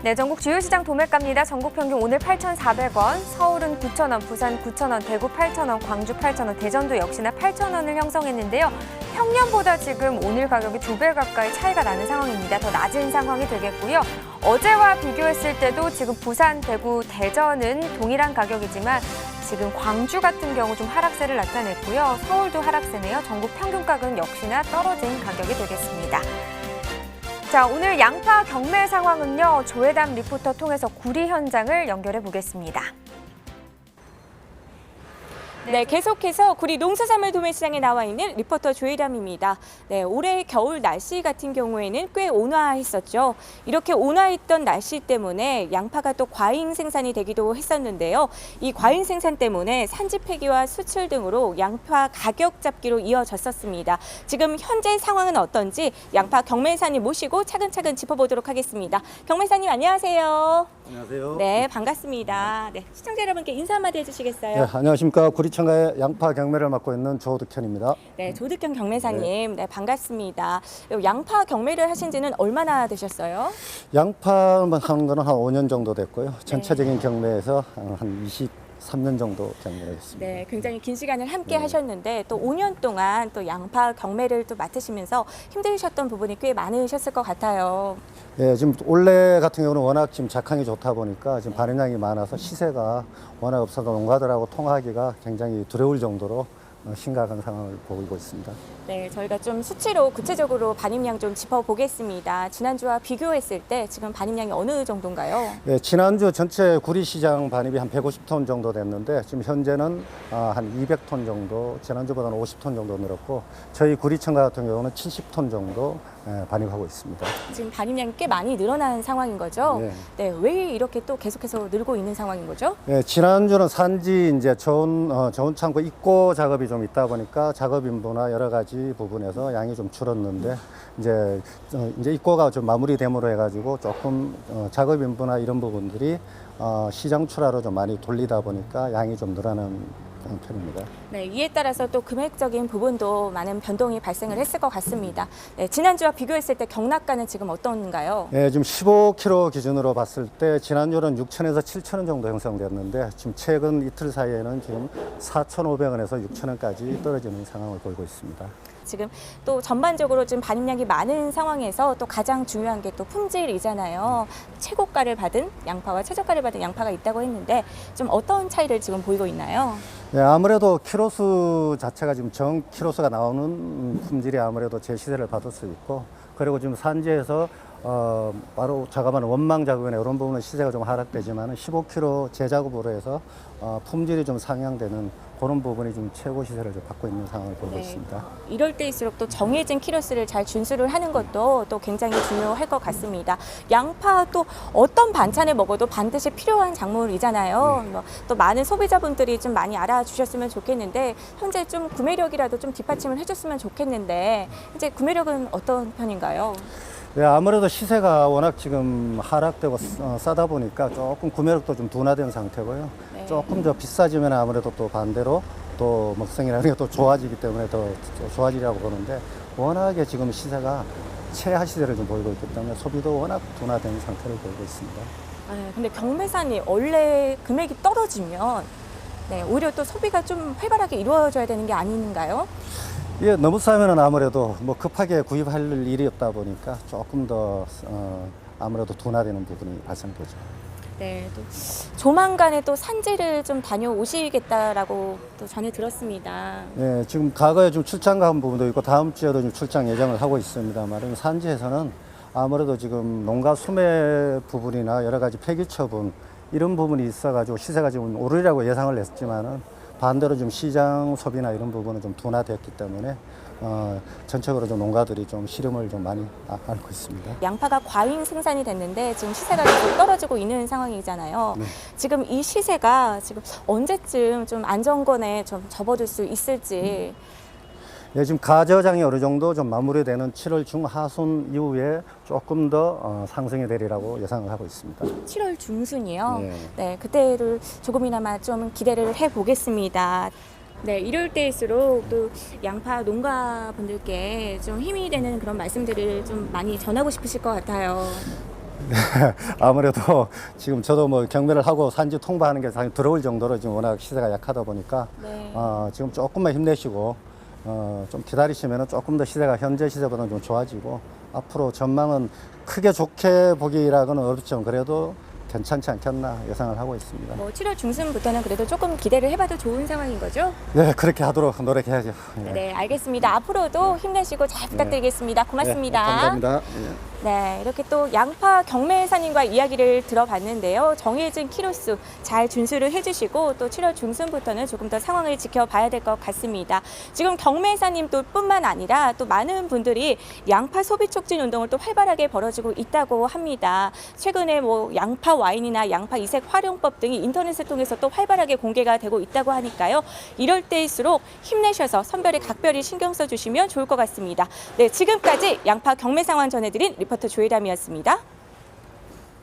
네, 전국 주요 시장 도매가입니다. 전국 평균 오늘 8,400원, 서울은 9,000원, 부산 9,000원, 대구 8,000원, 광주 8,000원, 대전도 역시나 8,000원을 형성했는데요. 평년보다 지금 오늘 가격이 2배 가까이 차이가 나는 상황입니다. 더 낮은 상황이 되겠고요. 어제와 비교했을 때도 지금 부산, 대구, 대전은 동일한 가격이지만 지금 광주 같은 경우 좀 하락세를 나타냈고요. 서울도 하락세네요. 전국 평균 가격은 역시나 떨어진 가격이 되겠습니다. 자, 오늘 양파 경매 상황은요. 조혜담 리포터 통해서 구리 현장을 연결해 보겠습니다. 네, 계속해서 구리 농수산물 도매시장에 나와 있는 리포터 조혜담입니다. 네, 올해 겨울 날씨 같은 경우에는 꽤 온화했었죠. 이렇게 온화했던 날씨 때문에 양파가 또 과잉 생산이 되기도 했었는데요. 이 과잉 생산 때문에 산지 폐기와 수출 등으로 양파 가격 잡기로 이어졌었습니다. 지금 현재 상황은 어떤지 양파 경매사님 모시고 차근차근 짚어보도록 하겠습니다. 경매사님 안녕하세요. 안녕하세요. 네, 반갑습니다. 네, 시청자 여러분께 인사 한마디 해주시겠어요? 네, 안녕하십니까. 구리청가의 양파 경매를 맡고 있는 조득현입니다. 네, 조득현 경매사님, 네, 반갑습니다. 양파 경매를 하신 지는 얼마나 되셨어요? 양파만 하는 거는 한 5년 정도 됐고요. 전체적인 경매에서 한 23년 정도 경매를 했습니다. 네, 굉장히 긴 시간을 함께 하셨는데 또 5년 동안 또 양파 경매를 또 맡으시면서 힘드셨던 부분이 꽤 많으셨을 것 같아요. 예, 지금 올해 같은 경우는 워낙 지금 작황이 좋다 보니까 지금 반응량이 많아서 시세가 워낙 없어서 농가들하고 통화하기가 굉장히 두려울 정도로 심각한 상황을 보이고 있습니다. 네, 저희가 좀 수치로 구체적으로 반입량 좀 짚어보겠습니다. 지난주와 비교했을 때 지금 반입량이 어느 정도인가요? 네, 지난주 전체 구리시장 반입이 한 150톤 정도 됐는데 지금 현재는 한 200톤 정도, 지난주보다는 50톤 정도 늘었고 저희 구리청가 같은 경우는 70톤 정도 반입하고 있습니다. 지금 반입량이 꽤 많이 늘어난 상황인 거죠? 네. 네, 왜 이렇게 또 계속해서 늘고 있는 상황인 거죠? 네, 지난주는 산지 이제 좋은 창고 입고 작업이 좀 있다 보니까 작업 인부나 여러 가지 부분에서 양이 좀 줄었는데 이제 입고가 좀 마무리됨으로 해가지고 조금 작업 인부나 이런 부분들이 시장 출하로 좀 많이 돌리다 보니까 양이 좀 늘어나는 편입니다. 네, 이에 따라서 또 금액적인 부분도 많은 변동이 발생을 했을 것 같습니다. 네, 지난주와 비교했을 때 경락가는 지금 어떤가요? 네, 지금 15kg 기준으로 봤을 때 지난주는 6,000에서 7,000원 정도 형성됐는데 지금 최근 이틀 사이에는 지금 4,500원에서 6,000원까지 떨어지는 상황을 보이고 있습니다. 지금 또 전반적으로 지금 반입량이 많은 상황에서 또 가장 중요한 게 또 품질이잖아요. 최고가를 받은 양파와 최저가를 받은 양파가 있다고 했는데 좀 어떤 차이를 지금 보이고 있나요? 네, 아무래도 키로수 자체가 지금 정 키로수가 나오는 품질이 아무래도 제 시세를 받을 수 있고 그리고 지금 산지에서 바로 작업하는 원망 작업이나 이런 부분은 시세가 좀 하락되지만 15kg 재작업으로 해서 품질이 좀 상향되는 그런 부분이 좀 최고 시세를 좀 받고 있는 상황을 보고 있습니다. 이럴 때일수록 또 정해진 키로수를 잘 준수를 하는 것도 또 굉장히 중요할 것 같습니다. 양파 또 어떤 반찬에 먹어도 반드시 필요한 작물이잖아요. 또 많은 소비자분들이 좀 많이 알아주셨으면 좋겠는데 현재 좀 구매력이라도 좀 뒷받침을 해줬으면 좋겠는데 이제 구매력은 어떤 편인가요? 네, 아무래도 시세가 워낙 지금 하락되고 싸다 보니까 조금 구매력도 좀 둔화된 상태고요. 네. 조금 더 비싸지면 아무래도 또 반대로 또 먹성이라는 게 또 좋아지기 때문에 더 좋아지려고 보는데 워낙에 지금 시세가 최하 시세를 좀 보이고 있기 때문에 소비도 워낙 둔화된 상태를 보이고 있습니다. 근데 경매산이 원래 금액이 떨어지면 네, 오히려 또 소비가 좀 활발하게 이루어져야 되는 게 아닌가요? 예, 너무 싸면은 아무래도 뭐 급하게 구입할 일이 없다 보니까 조금 더 아무래도 둔화되는 부분이 발생되죠. 네, 또 조만간에 또 산지를 좀 다녀오시겠다라고 또 전해 들었습니다. 네, 지금 과거에 좀 출장 간 부분도 있고 다음 주에도 좀 출장 예정을 하고 있습니다만 산지에서는 아무래도 지금 농가 수매 부분이나 여러 가지 폐기 처분 이런 부분이 있어가지고 시세가 지금 오르리라고 예상을 했지만은 반대로 좀 시장 소비나 이런 부분은 좀 둔화됐기 때문에 전체적으로 좀 농가들이 좀 시름을 좀 많이 앓고 있습니다. 양파가 과잉 생산이 됐는데 지금 시세가 계속 떨어지고 있는 상황이잖아요. 네. 지금 이 시세가 지금 언제쯤 좀 안정권에 좀 접어들 수 있을지. 예, 지금 가저장이 어느 정도 좀 마무리되는 7월 중하순 이후에 조금 더 상승이 되리라고 예상을 하고 있습니다. 7월 중순이요. 네. 네, 그때를 조금이나마 좀 기대를 해보겠습니다. 네, 이럴 때일수록 또 양파 농가분들께 좀 힘이 되는 그런 말씀들을 좀 많이 전하고 싶으실 것 같아요. 네, 아무래도 지금 저도 뭐 경매를 하고 산지 통보하는 게 들어올 정도로 지금 워낙 시세가 약하다 보니까 네. 지금 조금만 힘내시고 좀 기다리시면 조금 더 시세가 현재 시세보다는 좀 좋아지고 앞으로 전망은 크게 좋게 보기라고는 어렵지만 그래도 괜찮지 않겠나 예상을 하고 있습니다. 뭐 7월 중순부터는 그래도 조금 기대를 해봐도 좋은 상황인 거죠? 네, 그렇게 하도록 노력해야죠. 네, 알겠습니다. 앞으로도 힘내시고 잘 부탁드리겠습니다. 고맙습니다. 네, 감사합니다. 네, 이렇게 또 양파 경매사님과 이야기를 들어봤는데요. 정해진 키로수 잘 준수를 해주시고 또 7월 중순부터는 조금 더 상황을 지켜봐야 될 것 같습니다. 지금 경매사님도 뿐만 아니라 또 많은 분들이 양파 소비 촉진 운동을 또 활발하게 벌어지고 있다고 합니다. 최근에 뭐 양파 와인이나 양파 이색 활용법 등이 인터넷을 통해서 또 활발하게 공개가 되고 있다고 하니까요. 이럴 때일수록 힘내셔서 선별에 각별히 신경 써주시면 좋을 것 같습니다. 네, 지금까지 양파 경매 상황 전해드린 리포터 조혜담이었습니다.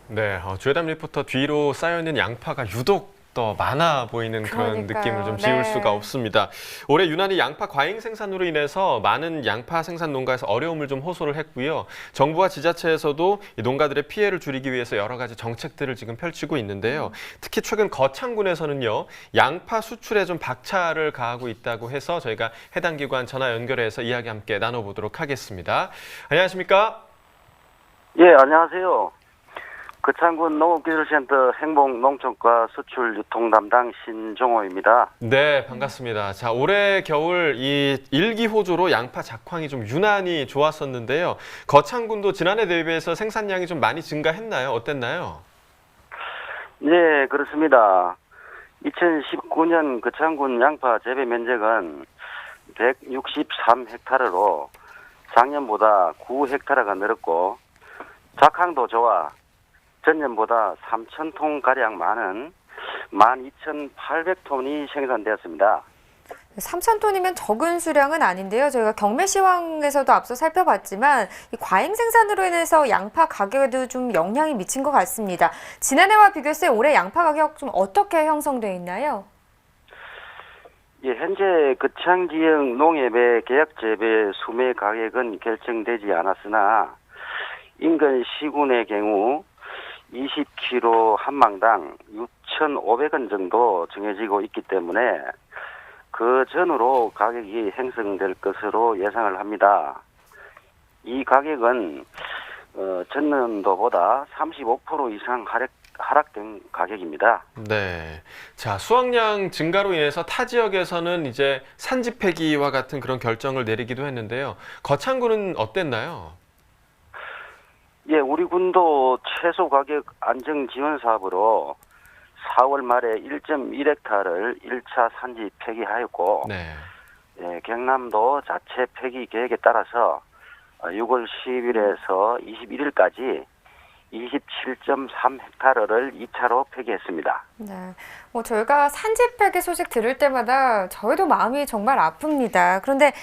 네, 조혜담 리포터 뒤로 쌓여있는 양파가 유독 더 많아 보이는 그런 그러니까요. 느낌을 좀 지울 네. 수가 없습니다. 올해 유난히 양파 과잉 생산으로 인해서 많은 양파 생산 농가에서 어려움을 좀 호소를 했고요. 정부와 지자체에서도 이 농가들의 피해를 줄이기 위해서 여러 가지 정책들을 지금 펼치고 있는데요. 특히 최근 거창군에서는요, 양파 수출에 좀 박차를 가하고 있다고 해서 저희가 해당 기관 전화 연결해서 이야기 함께 나눠보도록 하겠습니다. 안녕하십니까? 예, 안녕하세요. 거창군 농업기술센터 행복농촌과 수출 유통 담당 신종호입니다. 네, 반갑습니다. 자, 올해 겨울 이 일기호조로 양파 작황이 좀 유난히 좋았었는데요. 거창군도 지난해 대비해서 생산량이 좀 많이 증가했나요? 어땠나요? 네, 그렇습니다. 2019년 거창군 양파 재배 면적은 163헥타르로 작년보다 9헥타르가 늘었고 작황도 좋아 전년보다 3,000톤가량 많은 12,800톤이 생산되었습니다. 3,000톤이면 적은 수량은 아닌데요. 저희가 경매 시황에서도 앞서 살펴봤지만 이 과잉 생산으로 인해서 양파 가격에도 좀 영향이 미친 것 같습니다. 지난해와 비교했을 때 올해 양파 가격 좀 어떻게 형성되어 있나요? 예, 현재 거창 지역 농협의 계약 재배 수매 가격은 결정되지 않았으나 인근 시군의 경우 20kg 한 망당 6,500원 정도 정해지고 있기 때문에 그 전후로 가격이 형성될 것으로 예상을 합니다. 이 가격은 전년도보다 35% 이상 하락된 가격입니다. 네. 자, 수확량 증가로 인해서 타 지역에서는 이제 산지 폐기와 같은 그런 결정을 내리기도 했는데요. 거창군은 어땠나요? 예, 우리 군도 최소 가격 안정 지원 사업으로 4월 말에 1.1헥타를 1차 산지 폐기하였고, 네. 예, 경남도 자체 폐기 계획에 따라서 6월 10일에서 21일까지 27.3헥타르를 2차로 폐기했습니다. 네, 저희가 산지 폐기 소식 들을 때마다 저희도 마음이 정말 아픕니다. 그런데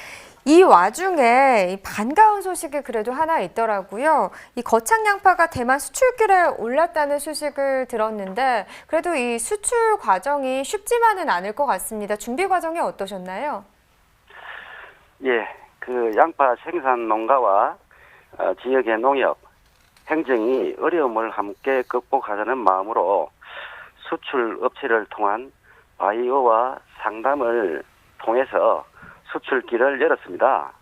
이 와중에 이 반가운 소식이 그래도 하나 있더라고요. 이 거창 양파가 대만 수출길에 올랐다는 소식을 들었는데 그래도 이 수출 과정이 쉽지만은 않을 것 같습니다. 준비 과정이 어떠셨나요? 예, 그 양파 생산 농가와 지역의 농협, 행정이 어려움을 함께 극복하자는 마음으로 수출 업체를 통한 바이어와 상담을 통해서 수출길을 열었습니다.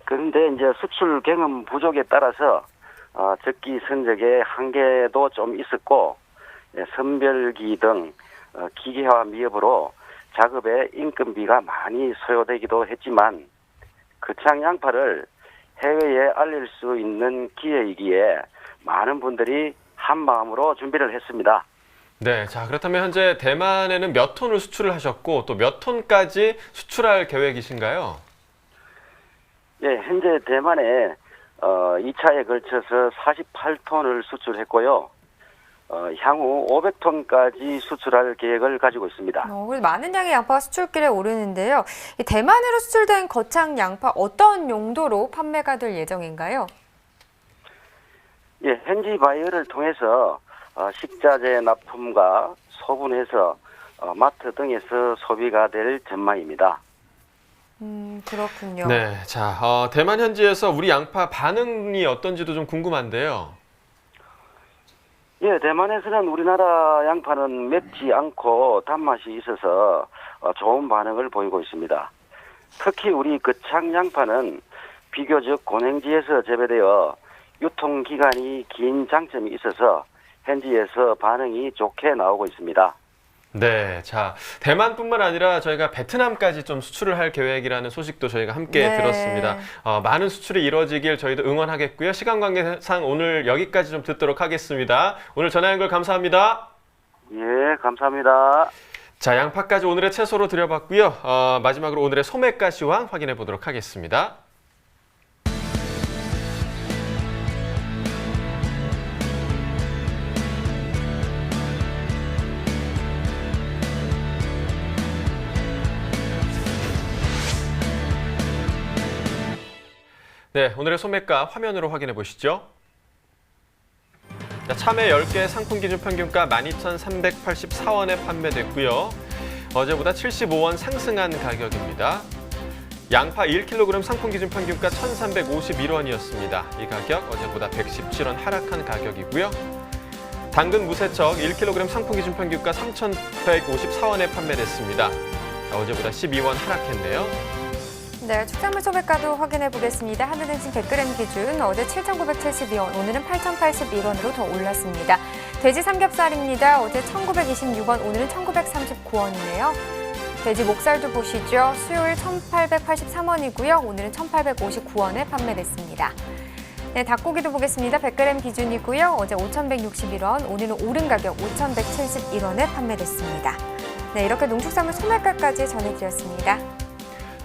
그런데 이제 수출 경험 부족에 따라서 적기 선적의 한계도 좀 있었고, 선별기 등 기계화 미흡으로 작업에 인건비가 많이 소요되기도 했지만 거창 양파를 해외에 알릴 수 있는 기회이기에 많은 분들이 한마음으로 준비를 했습니다. 네, 자 그렇다면 현재 대만에는 몇 톤을 수출을 하셨고 또 몇 톤까지 수출할 계획이신가요? 예, 현재 대만에 2차에 걸쳐서 48톤을 수출했고요. 향후 500톤까지 수출할 계획을 가지고 있습니다. 많은 양의 양파가 수출길에 오르는데요. 이 대만으로 수출된 거창 양파 어떤 용도로 판매가 될 예정인가요? 예, 현지 바이어를 통해서 식자재 납품과 소분해서 마트 등에서 소비가 될 전망입니다. 그렇군요. 네, 자 대만 현지에서 우리 양파 반응이 어떤지도 좀 궁금한데요. 예, 대만에서는 우리나라 양파는 맵지 않고 단맛이 있어서 좋은 반응을 보이고 있습니다. 특히 우리 거창 양파는 비교적 고냉지에서 재배되어 유통기간이 긴 장점이 있어서 현지에서 반응이 좋게 나오고 있습니다. 네, 자 대만뿐만 아니라 저희가 베트남까지 좀 수출을 할 계획이라는 소식도 저희가 함께 들었습니다. 많은 수출이 이루어지길 저희도 응원하겠고요. 시간 관계상 오늘 여기까지 좀 듣도록 하겠습니다. 오늘 전화 연결 감사합니다. 예, 감사합니다. 자, 양파까지 오늘의 채소로 드려봤고요. 마지막으로 오늘의 소매가 시황 확인해 보도록 하겠습니다. 네, 오늘의 소매가 화면으로 확인해 보시죠. 자, 참외 10개 상품 기준 평균가 12,384원에 판매됐고요. 어제보다 75원 상승한 가격입니다. 양파 1kg 상품 기준 평균가 1,351원이었습니다. 이 가격 어제보다 117원 하락한 가격이고요. 당근 무세척 1kg 상품 기준 평균가 3,154원에 판매됐습니다. 어제보다 12원 하락했네요. 네, 축산물 소매가도 확인해 보겠습니다. 한우등심 100g 기준 어제 7,972원, 오늘은 8,081원으로 더 올랐습니다. 돼지 삼겹살입니다. 어제 1,926원, 오늘은 1,939원이네요. 돼지 목살도 보시죠. 수요일 1,883원이고요. 오늘은 1,859원에 판매됐습니다. 네, 닭고기도 보겠습니다. 100g 기준이고요. 어제 5,161원, 오늘은 오른 가격 5,171원에 판매됐습니다. 네, 이렇게 농축산물 소매가까지 전해드렸습니다.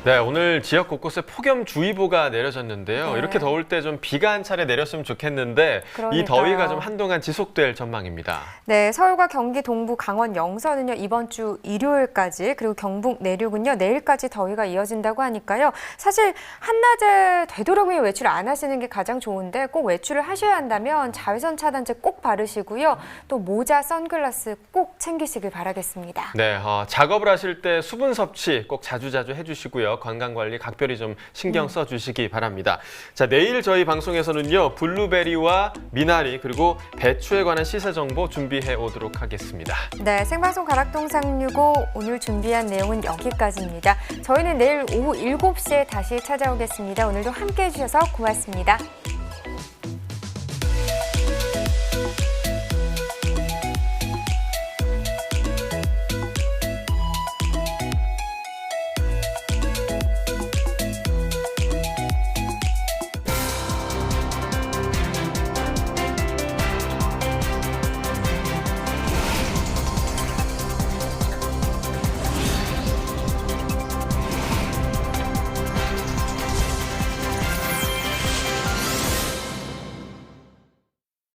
네, 오늘 지역 곳곳에 폭염주의보가 내려졌는데요. 네. 이렇게 더울 때 좀 비가 한 차례 내렸으면 좋겠는데 그러니까요. 이 더위가 좀 한동안 지속될 전망입니다. 네, 서울과 경기 동부, 강원 영서는요 이번 주 일요일까지, 그리고 경북 내륙은요 내일까지 더위가 이어진다고 하니까요. 사실 한낮에 되도록이면 외출을 안 하시는 게 가장 좋은데 꼭 외출을 하셔야 한다면 자외선 차단제 꼭 바르시고요. 또 모자, 선글라스 꼭 챙기시길 바라겠습니다. 네, 작업을 하실 때 수분 섭취 꼭 자주자주 해주시고요. 건강관리 각별히 좀 신경 써주시기 바랍니다. 자, 내일 저희 방송에서는요 블루베리와 미나리 그리고 배추에 관한 시세 정보 준비해 오도록 하겠습니다. 네, 생방송 가락동 365 오늘 준비한 내용은 여기까지입니다. 저희는 내일 오후 7시에 다시 찾아오겠습니다. 오늘도 함께해 주셔서 고맙습니다.